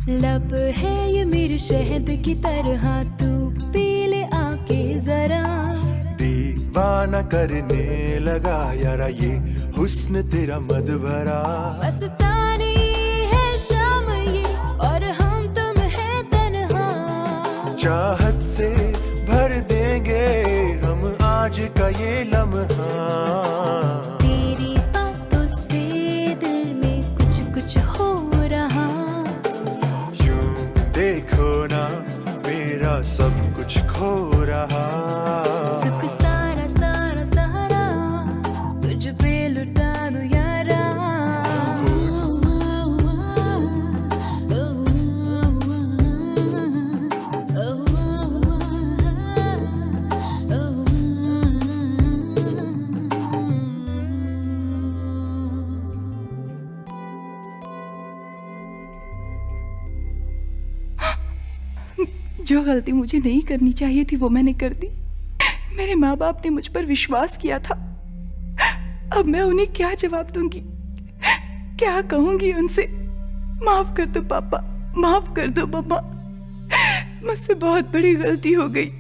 लब है ये मेरे शहद की तरह, तू पी ले आके जरा। दीवाना करने लगा यारा ये हुस्न तेरा मद भरा। मस्तानी है शाम ये और हम तुम है तन्हा, चाहत से भर देंगे हम आज का ये लम्हा। तेरी बातों से दिल में कुछ कुछ हो रहा, देखो ना मेरा सब कुछ खो रहा। सुख सारा सारा सारा तुझ पे लुटा दूं यारा। जो गलती मुझे नहीं करनी चाहिए थी वो मैंने कर दी। मेरे माँ बाप ने मुझ पर विश्वास किया था, अब मैं उन्हें क्या जवाब दूंगी, क्या कहूंगी उनसे? माफ कर दो पापा, माफ कर दो मम्मा, मुझसे बहुत बड़ी गलती हो गई।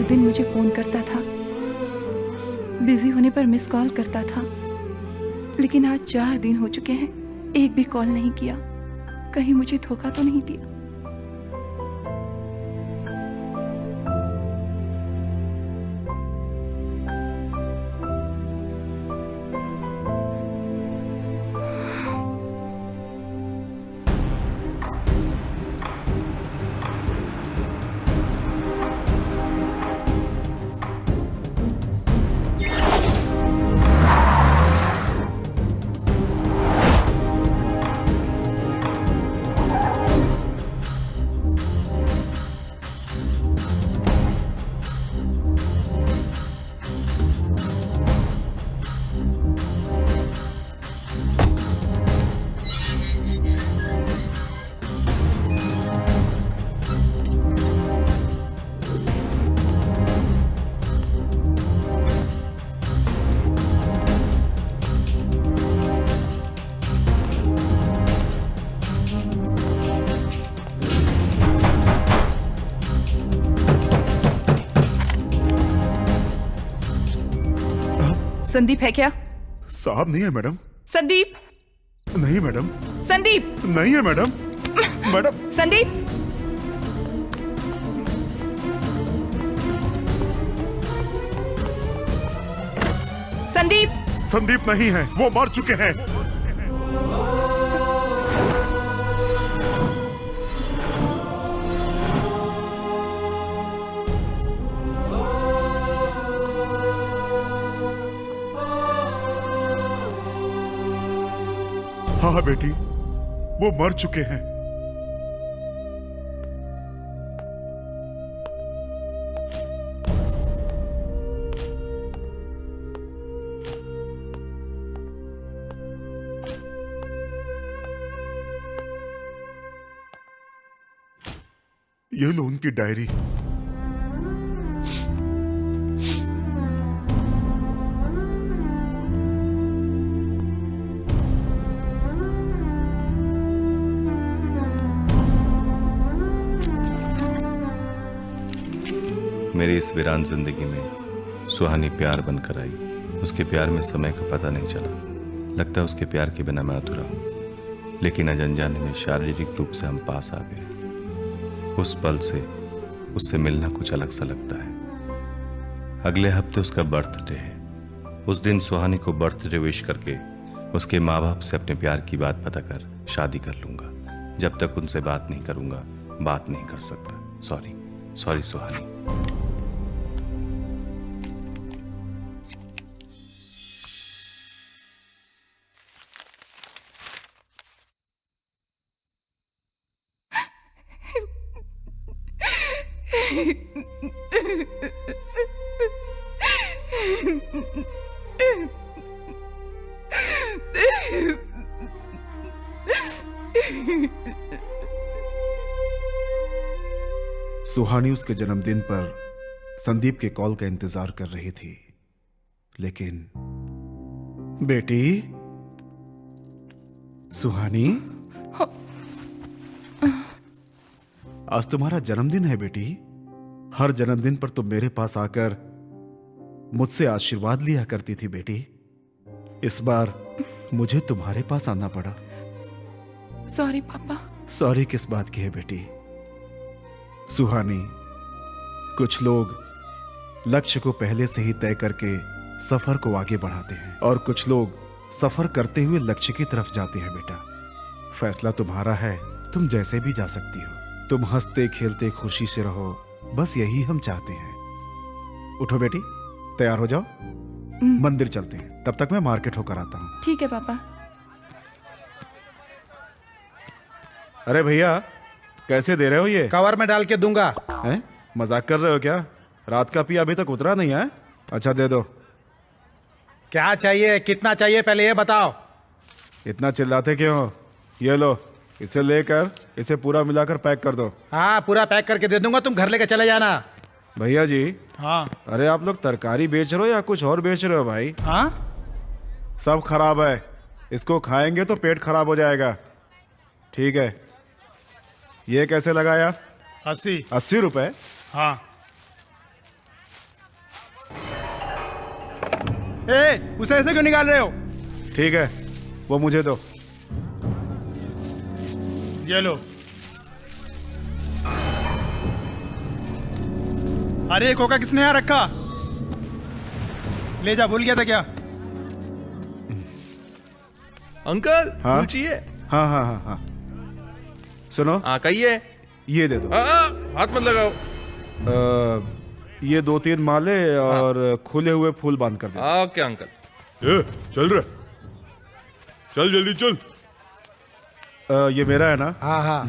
दिन मुझे फोन करता था, बिजी होने पर मिस कॉल करता था, लेकिन आज 4 दिन हो चुके हैं, एक भी कॉल नहीं किया। कहीं मुझे धोखा तो नहीं दिया? संदीप है क्या? साहब नहीं है मैडम। संदीप नहीं मैडम। संदीप नहीं है मैडम। मैडम संदीप संदीप संदीप नहीं है, वो मर चुके हैं। हाँ बेटी, वो मर चुके हैं। ये लो उनकी डायरी। मेरी इस वीरान जिंदगी में सुहानी प्यार बनकर आई। उसके प्यार में समय का पता नहीं चला। लगता है उसके प्यार के बिना मैं अधूरा हूं। लेकिन अनजाने में शारीरिक रूप से हम पास आ गए। उस पल से उससे मिलना कुछ अलग सा लगता है। अगले हफ्ते उसका बर्थडे है। उस दिन सुहानी को बर्थडे विश करके उसके माँ बाप से अपने प्यार की बात पता कर शादी कर लूंगा। जब तक उनसे बात नहीं करूंगा बात नहीं कर सकता। सॉरी सुहानी। सुहानी उसके जन्मदिन पर संदीप के कॉल का इंतजार कर रही थी, लेकिन बेटी सुहानी, आज तुम्हारा जन्मदिन है बेटी। हर जन्मदिन पर तुम मेरे पास आकर मुझसे आशीर्वाद लिया करती थी बेटी। इस बार मुझे तुम्हारे पास आना पड़ा। सॉरी पापा। सॉरी किस बात की है बेटी? सुहानी, कुछ लोग लक्ष्य को पहले से ही तय करके सफर को आगे बढ़ाते हैं और कुछ लोग सफर करते हुए लक्ष्य की तरफ जाते हैं बेटा। फैसला तुम्हारा है, तुम जैसे भी जा सकती हो। तुम हंसते खेलते खुशी से रहो, बस यही हम चाहते हैं। उठो बेटी, तैयार हो जाओ, मंदिर चलते हैं। तब तक मैं मार्केट होकर आता हूँ। ठीक है पापा। अरे भैया, कैसे दे रहे हो ये? कवर में डाल के दूंगा। हैं? मजाक कर रहे हो क्या? रात का पिया अभी तक उतरा नहीं है? अच्छा दे दो। क्या चाहिए, कितना चाहिए, पहले ये बताओ। इतना चिल्लाते क्यों हो? ये लो, इसे लेकर इसे पूरा मिलाकर पैक कर दो। हाँ, पूरा पैक करके दे दूंगा, तुम घर लेके चले जाना। भैया जी। हाँ। अरे आप लोग तरकारी बेच रहे हो या कुछ और बेच रहे हो भाई? हाँ, सब खराब है। इसको खाएंगे तो पेट खराब हो जाएगा। ठीक है, ये कैसे लगाया? 80 रुपए। हाँ। ए, उसे ऐसे क्यों निकाल रहे हो? ठीक है, वो मुझे दो। ये लो। अरे कोका किसने यहाँ रखा? ले जा, भूल गया था क्या? अंकल, हाँ? फूल चाहिए? हाँ हाँ हाँ हाँ। सुनो, कहिए। ये दे दो। हाथ मत लगाओ। ये 2-3 माले और खुले हुए फूल बांध कर दे। Okay uncle. चल रहा, चल जल्दी चल। ये मेरा है ना? हाँ हाँ।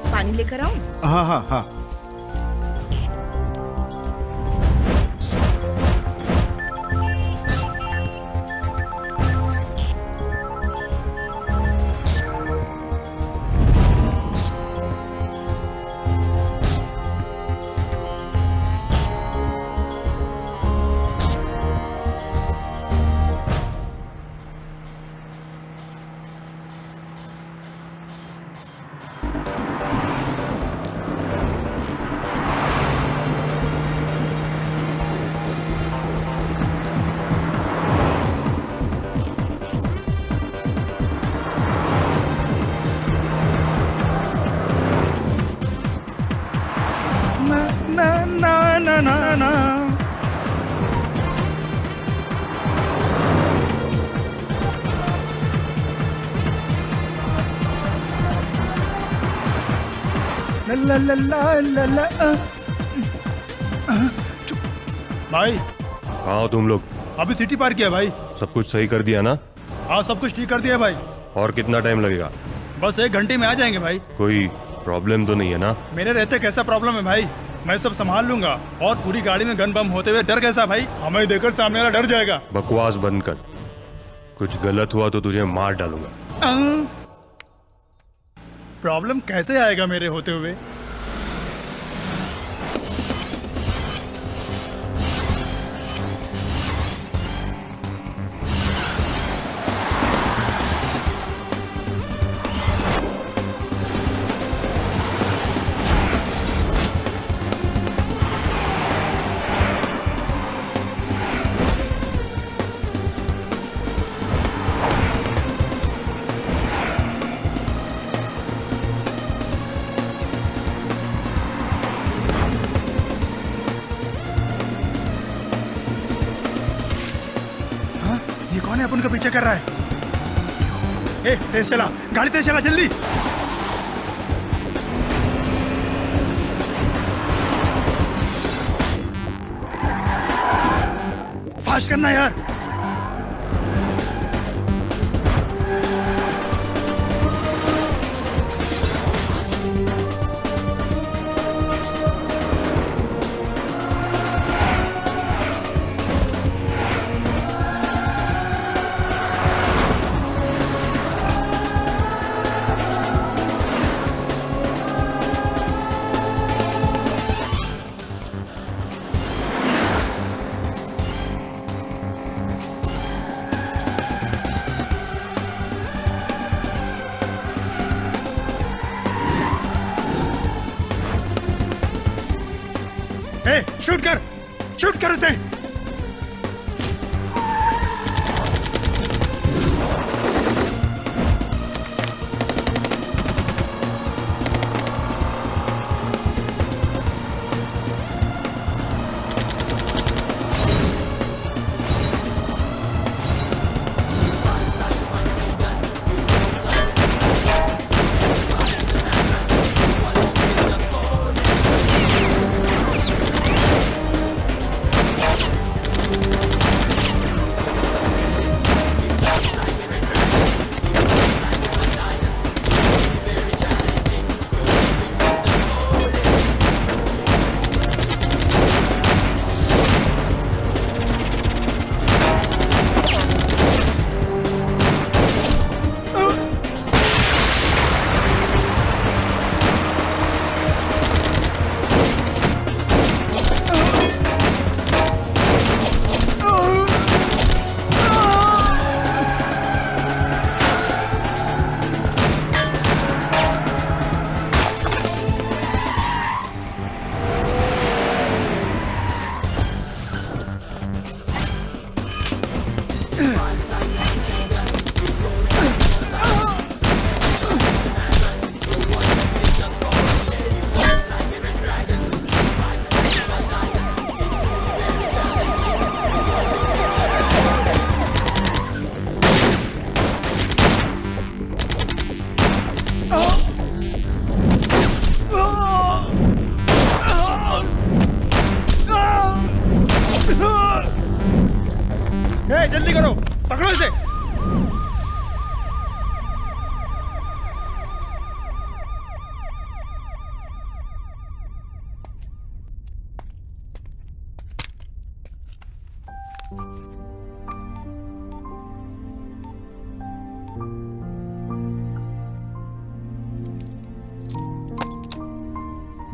पानी लेकर आऊं? हाँ हाँ हाँ। ला ला ला ला ला चुप। भाई कहाँ हो तुम लोग? अभी सिटी पार किया भाई। सब कुछ सही कर दिया ना? हाँ सब कुछ ठीक कर दिया भाई। और कितना टाइम लगेगा? बस 1 घंटे में आ जाएंगे भाई। कोई प्रॉब्लम तो नहीं है ना? मेरे रहते कैसा प्रॉब्लम है भाई, मैं सब संभाल लूंगा। और पूरी गाड़ी में गन बम होते हुए डर कैसा भाई, हमें देखकर सामने वाला डर जाएगा। बकवास बंद कर, कुछ गलत हुआ तो तुझे मार डालूंगा। प्रॉब्लम कैसे आएगा मेरे होते हुए? ये कौन है अपन का पीछे कर रहा है? ए, तेज चला, गाड़ी तेज चला जल्दी। फास्ट करना यार। ए, शूट कर उसे। जल्दी करो, पकड़ो इसे।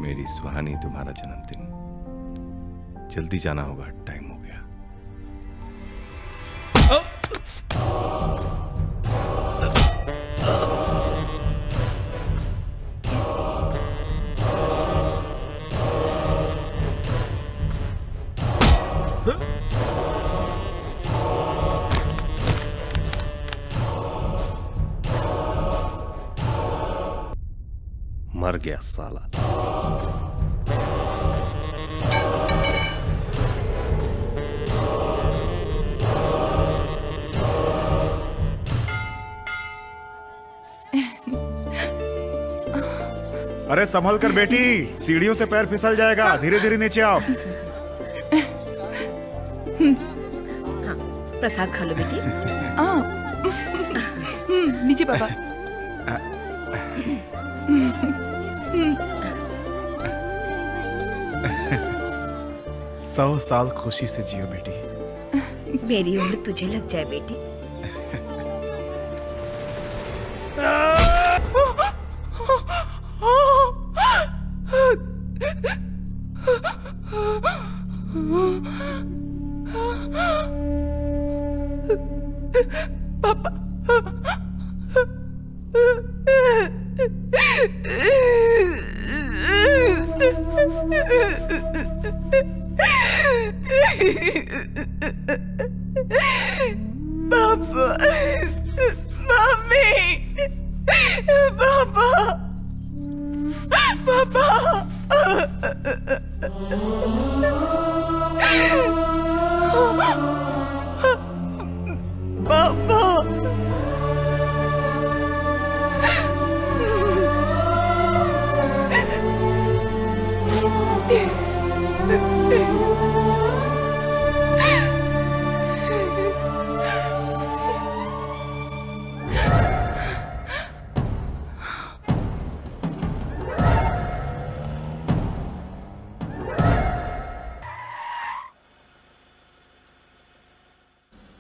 मेरी सुहानी, तुम्हारा जन्मदिन, जल्दी जाना होगा, टाइम हो गया। मर गया साला। अरे संभल कर बेटी, सीढ़ियों से पैर फिसल जाएगा। धीरे धीरे नीचे आओ। प्रसाद खा लो बेटी। लीजिए पापा। सौ साल खुशी से जियो बेटी। मेरी उम्र तुझे लग जाए बेटी। पापा, मम्मी, पापा, पापा, पापा,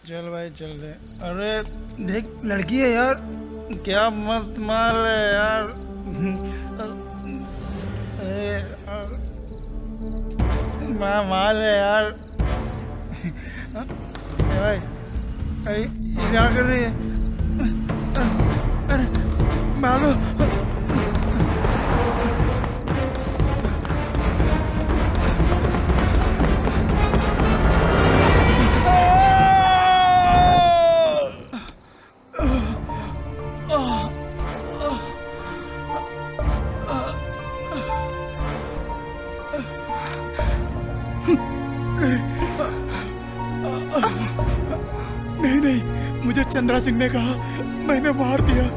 चल भाई चल दे। अरे देख लड़की है यार, क्या मस्त माल है यार। माल है यार। भाई अरे ये क्या कर रही है? अरे भागो। नहीं नहीं, मुझे चंद्रा सिंह ने कहा, मैंने मार दिया।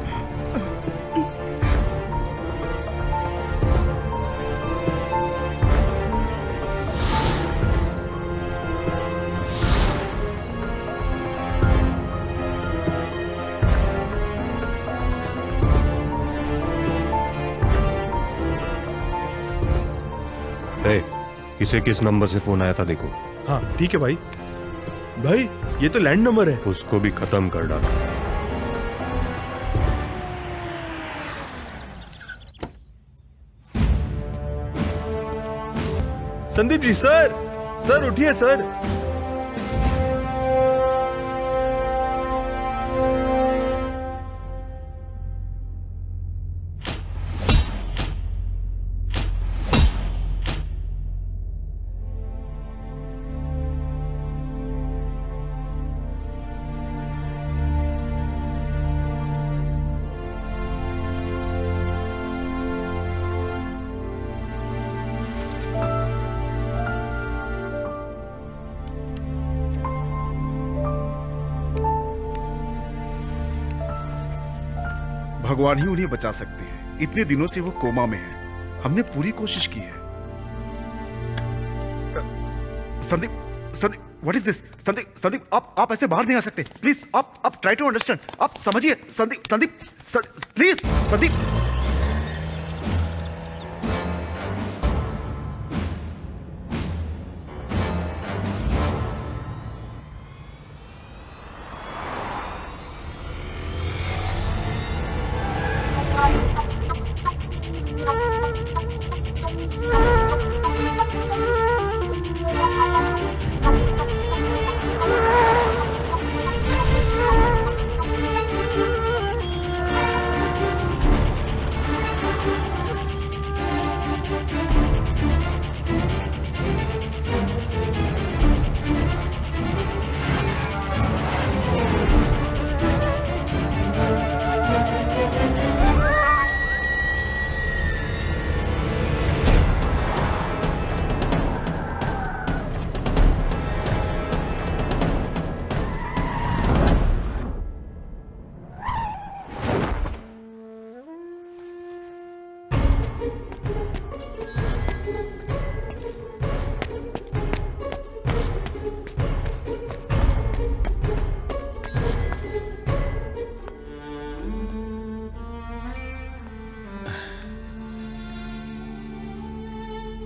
इसे किस नंबर से फोन आया था देखो। हाँ ठीक है भाई। भाई ये तो लैंड नंबर है। उसको भी खत्म कर डाला। संदीप जी, सर उठिए सर। भगवान ही उन्हें बचा सकते हैं। इतने दिनों से वो कोमा में है। हमने पूरी कोशिश की है। Sandeep what is this? Sandeep आप ऐसे बाहर नहीं आ सकते। प्लीज आप ट्राई टू अंडरस्टैंड। आप समझिए। Sandeep please Sandeep.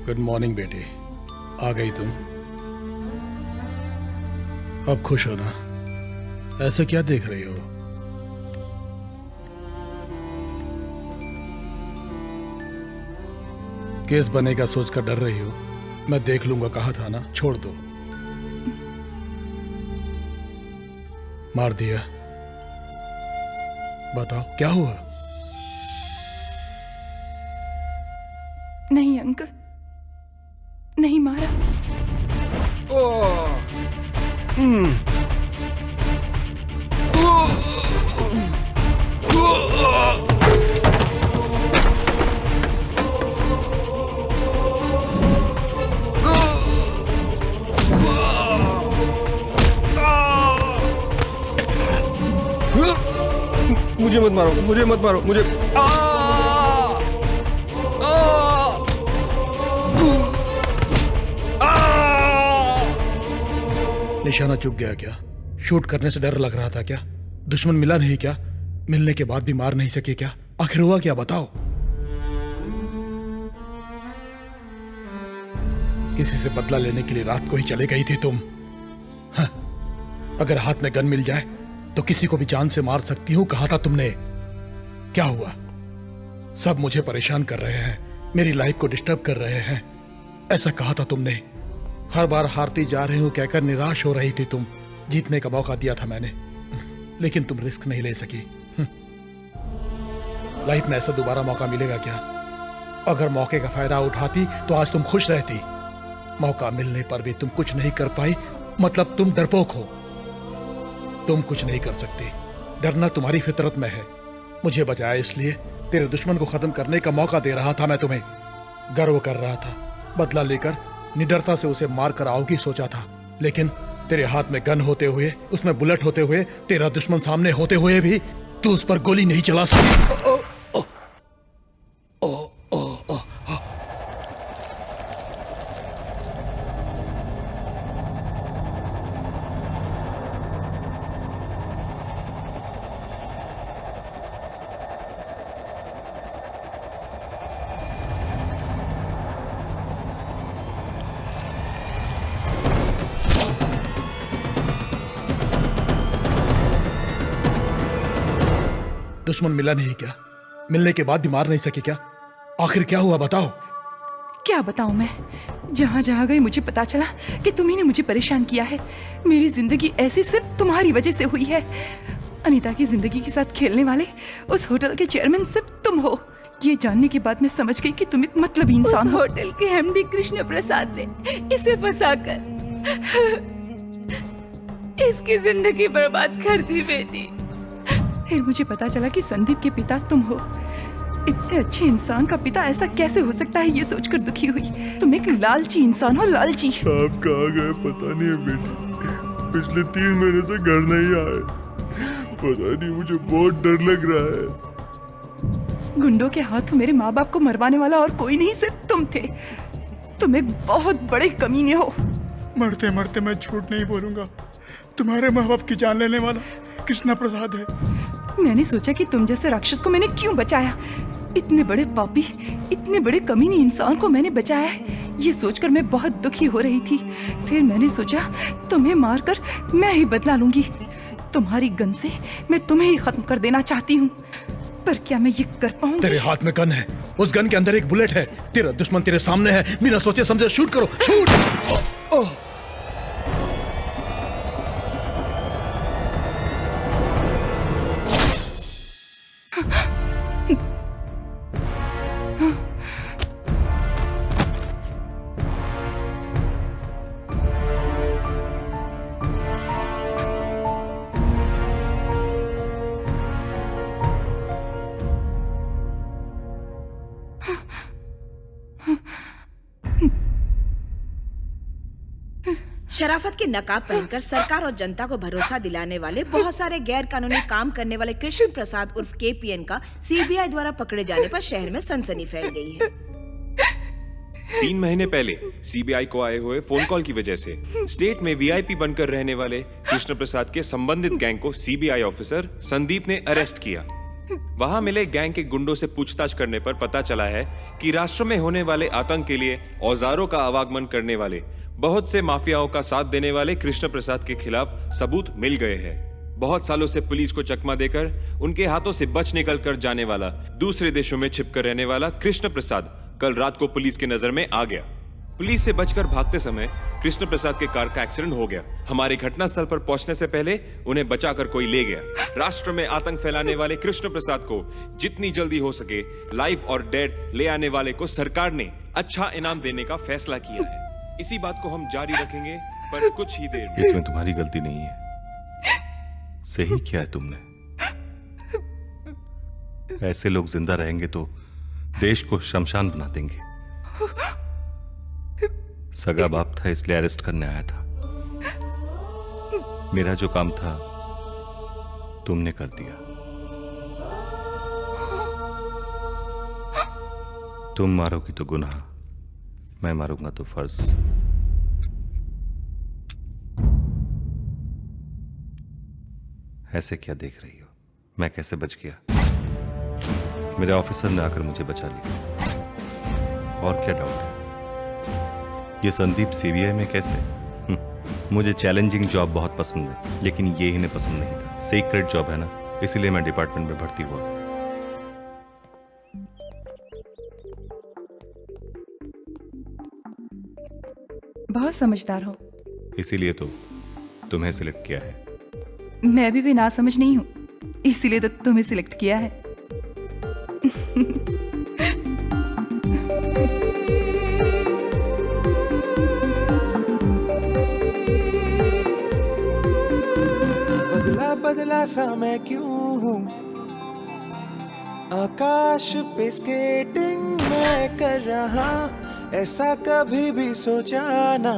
Good morning बेटी, आ गई तुम। अब खुश हो ना? ऐसे क्या देख रही हो? केस बनेगा सोचकर डर रही हो? मैं देख लूंगा कहा था ना, छोड़ दो। मार दिया? बताओ क्या हुआ? नहीं अंकल, नहीं मारा। मुझे मत मारो, मुझे मत मारो, मुझे निशाना चूक गया क्या? शूट करने से डर लग रहा था क्या? दुश्मन मिला नहीं क्या? मिलने के बाद भी मार नहीं सके क्या? आखिर हुआ क्या बताओ? किसी से बदला लेने के लिए रात को ही चले गई थी तुम? हाँ, अगर हाथ में गन मिल जाए तो किसी को भी जान से मार सकती हूं, कहा था तुमने। क्या हुआ? सब मुझे परेशान कर रहे हैं, मेरी लाइफ को डिस्टर्ब कर रहे हैं, ऐसा कहा था तुमने। हर बार हारती जा रही हूं कहकर निराश हो रही थी तुम। जीतने का मौका दिया था मैंने, लेकिन तुम रिस्क नहीं ले सकी। लाइफ में ऐसा दोबारा मौका मिलेगा क्या? अगर मौके का फायदा उठाती तो आज तुम खुश रहती। मौका मिलने पर भी तुम कुछ नहीं कर पाई, मतलब तुम डरपोक हो। तुम कुछ नहीं कर सकती, डरना तुम्हारी फितरत में है। मुझे बचाया इसलिए तेरे दुश्मन को खत्म करने का मौका दे रहा था मैं तुम्हें। गर्व कर रहा था, बदला लेकर निडरता से उसे मार कर आओगी सोचा था, लेकिन तेरे हाथ में गन होते हुए, उसमें बुलेट होते हुए, तेरा दुश्मन सामने होते हुए भी तू उस पर गोली नहीं चला सकी। दुश्मन मिला नहीं क्या? मिलने के बाद भी मार नहीं सके क्या? आखिर क्या हुआ बताओ? क्या बताऊं मैं? जहां जहां गई मुझे पता चला कि तुम्ही ने मुझे परेशान किया है। मेरी जिंदगी ऐसी सिर्फ तुम्हारी वजह से हुई है। अनीता की जिंदगी के साथ खेलने वाले उस होटल के चेयरमैन सिर्फ तुम हो। ये जानने के बाद मैं समझ गई कि तुम एक मतलबी इंसान उस हो। होटल के एमडी कृष्ण प्रसाद ने इसे फंसाकर इसकी जिंदगी बर्बाद कर दी बेटी। फिर मुझे पता चला कि संदीप के पिता तुम हो। इतने अच्छे इंसान का पिता ऐसा कैसे हो सकता है, ये सोचकर दुखी हुई। तुम एक लालची इंसान हो, लालची। साहब कहाँ गए पता नहीं है बेटी, पिछले 3 महीने से घर नहीं आए। पता नहीं, मुझे बहुत डर लग रहा है। गुंडों के हाथों मेरे माँ बाप को मरवाने वाला और कोई नहीं, सिर्फ तुम थे। तुम एक बहुत बड़े कमीने हो। मरते मरते मैं झूठ नहीं बोलूंगा। तुम्हारे माँ बाप की जान लेने वाला कृष्णा प्रसाद है। मैंने सोचा कि तुम जैसे राक्षस को मैंने क्यों बचाया। इतने बड़े पापी, इतने बड़े कमीने इंसान को मैंने बचाया है, ये सोचकर मैं बहुत दुखी हो रही थी। फिर मैंने सोचा तुम्हें मारकर मैं ही बदला लूंगी। तुम्हारी गन से मैं तुम्हें ही खत्म कर देना चाहती हूँ, पर क्या मैं ये कर पाऊंगी? तेरे हाथ में गन है, उस गन के अंदर एक बुलेट है। तेरा दुश्मन तेरे सामने है, बिना सोचे समझे शूट करो, शूट। शराफत के नकाब पहनकर सरकार और जनता को भरोसा दिलाने वाले बहुत सारे गैर कानूनी काम करने वाले कृष्ण प्रसाद उर्फ केपीएन का सीबीआई द्वारा पकड़े जाने पर शहर में सनसनी फैल गई है। 3 महीने पहले सीबीआई को आए हुए फोन कॉल की वजह से स्टेट में वीआईपी बनकर रहने वाले कृष्ण प्रसाद के संबंधित गैंग को सीबीआई ऑफिसर संदीप ने अरेस्ट किया। वहां मिले गैंग के गुंडों से पूछताछ करने पर पता चला है कि राष्ट्र में होने वाले आतंक के लिए औजारों का आवागमन करने वाले बहुत से माफियाओं का साथ देने वाले कृष्ण प्रसाद के खिलाफ सबूत मिल गए हैं। बहुत सालों से पुलिस को चकमा देकर उनके हाथों से बच निकल कर जाने वाला, दूसरे देशों में छिपकर रहने वाला कृष्ण प्रसाद कल रात को पुलिस की नजर में आ गया। पुलिस से बचकर भागते समय कृष्ण प्रसाद के कार का एक्सीडेंट हो गया। हमारे घटनास्थल पर पहुंचने से पहले उन्हें बचाकर कोई ले गया। राष्ट्र में आतंक फैलाने वाले कृष्ण प्रसाद को जितनी जल्दी हो सके लाइव और डेड ले आने वाले को सरकार ने अच्छा इनाम देने का फैसला किया है। इसी बात को हम जारी रखेंगे, पर कुछ ही देर में। इसमें तुम्हारी गलती नहीं है। सही किया है तुमने। ऐसे लोग जिंदा रहेंगे तो देश को शमशान बना देंगे। सगा बाप था इसलिए अरेस्ट करने आया था। मेरा जो काम था तुमने कर दिया। तुम मारोगी तो गुनाह, मैं मारूंगा तो फर्ज। ऐसे क्या देख रही हो? मैं कैसे बच गया? मेरे ऑफिसर ने आकर मुझे बचा लिया। और क्या डाउट है? ये संदीप सीबीआई में कैसे? मुझे चैलेंजिंग जॉब बहुत पसंद है, लेकिन ये इन्हें पसंद नहीं था। सीक्रेट जॉब है ना, इसलिए मैं डिपार्टमेंट में भर्ती हुआ। बहुत समझदार हो। इसीलिए तो तुम्हें सिलेक्ट किया है। मैं भी कोई ना समझ नहीं हूँ, इसीलिए तो तुम्हें सिलेक्ट किया है। बदला बदला सा मैं क्यों हूँ, आकाश पे स्केटिंग मैं कर रहा, ऐसा कभी भी सोचा ना।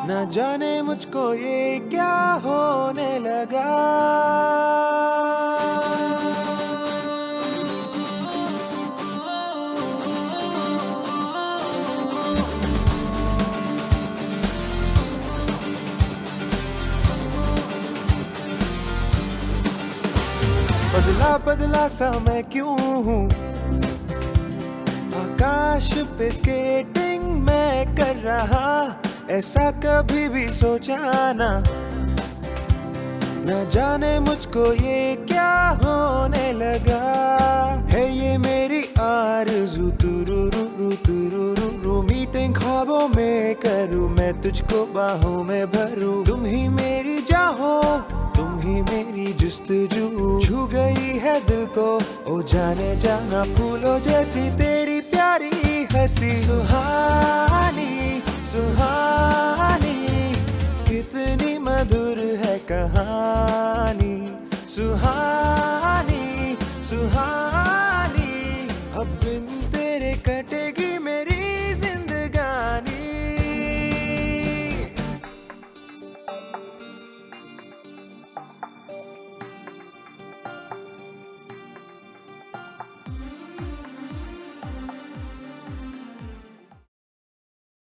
न जाने मुझको ये क्या होने लगा। बदला बदला सा मैं क्यों हूँ, आकाश पे स्केटिंग मैं कर रहा, ऐसा कभी भी सोचा ना। न जाने मुझको ये क्या होने लगा। है ये मेरी आरज़ू तुरुरुरु, मीटिंग ख्वाबों में करूँ, मैं तुझको बाहों में भरूँ। तुम ही मेरी चाहो, तुम ही मेरी जुस्तजू, छू गई है दिल को ओ जाने जाना, फूलों जैसी तेरी प्यारी हंसी। सुहानी सुहानी कितनी मधुर है कहानी, सुहानी सुहानी।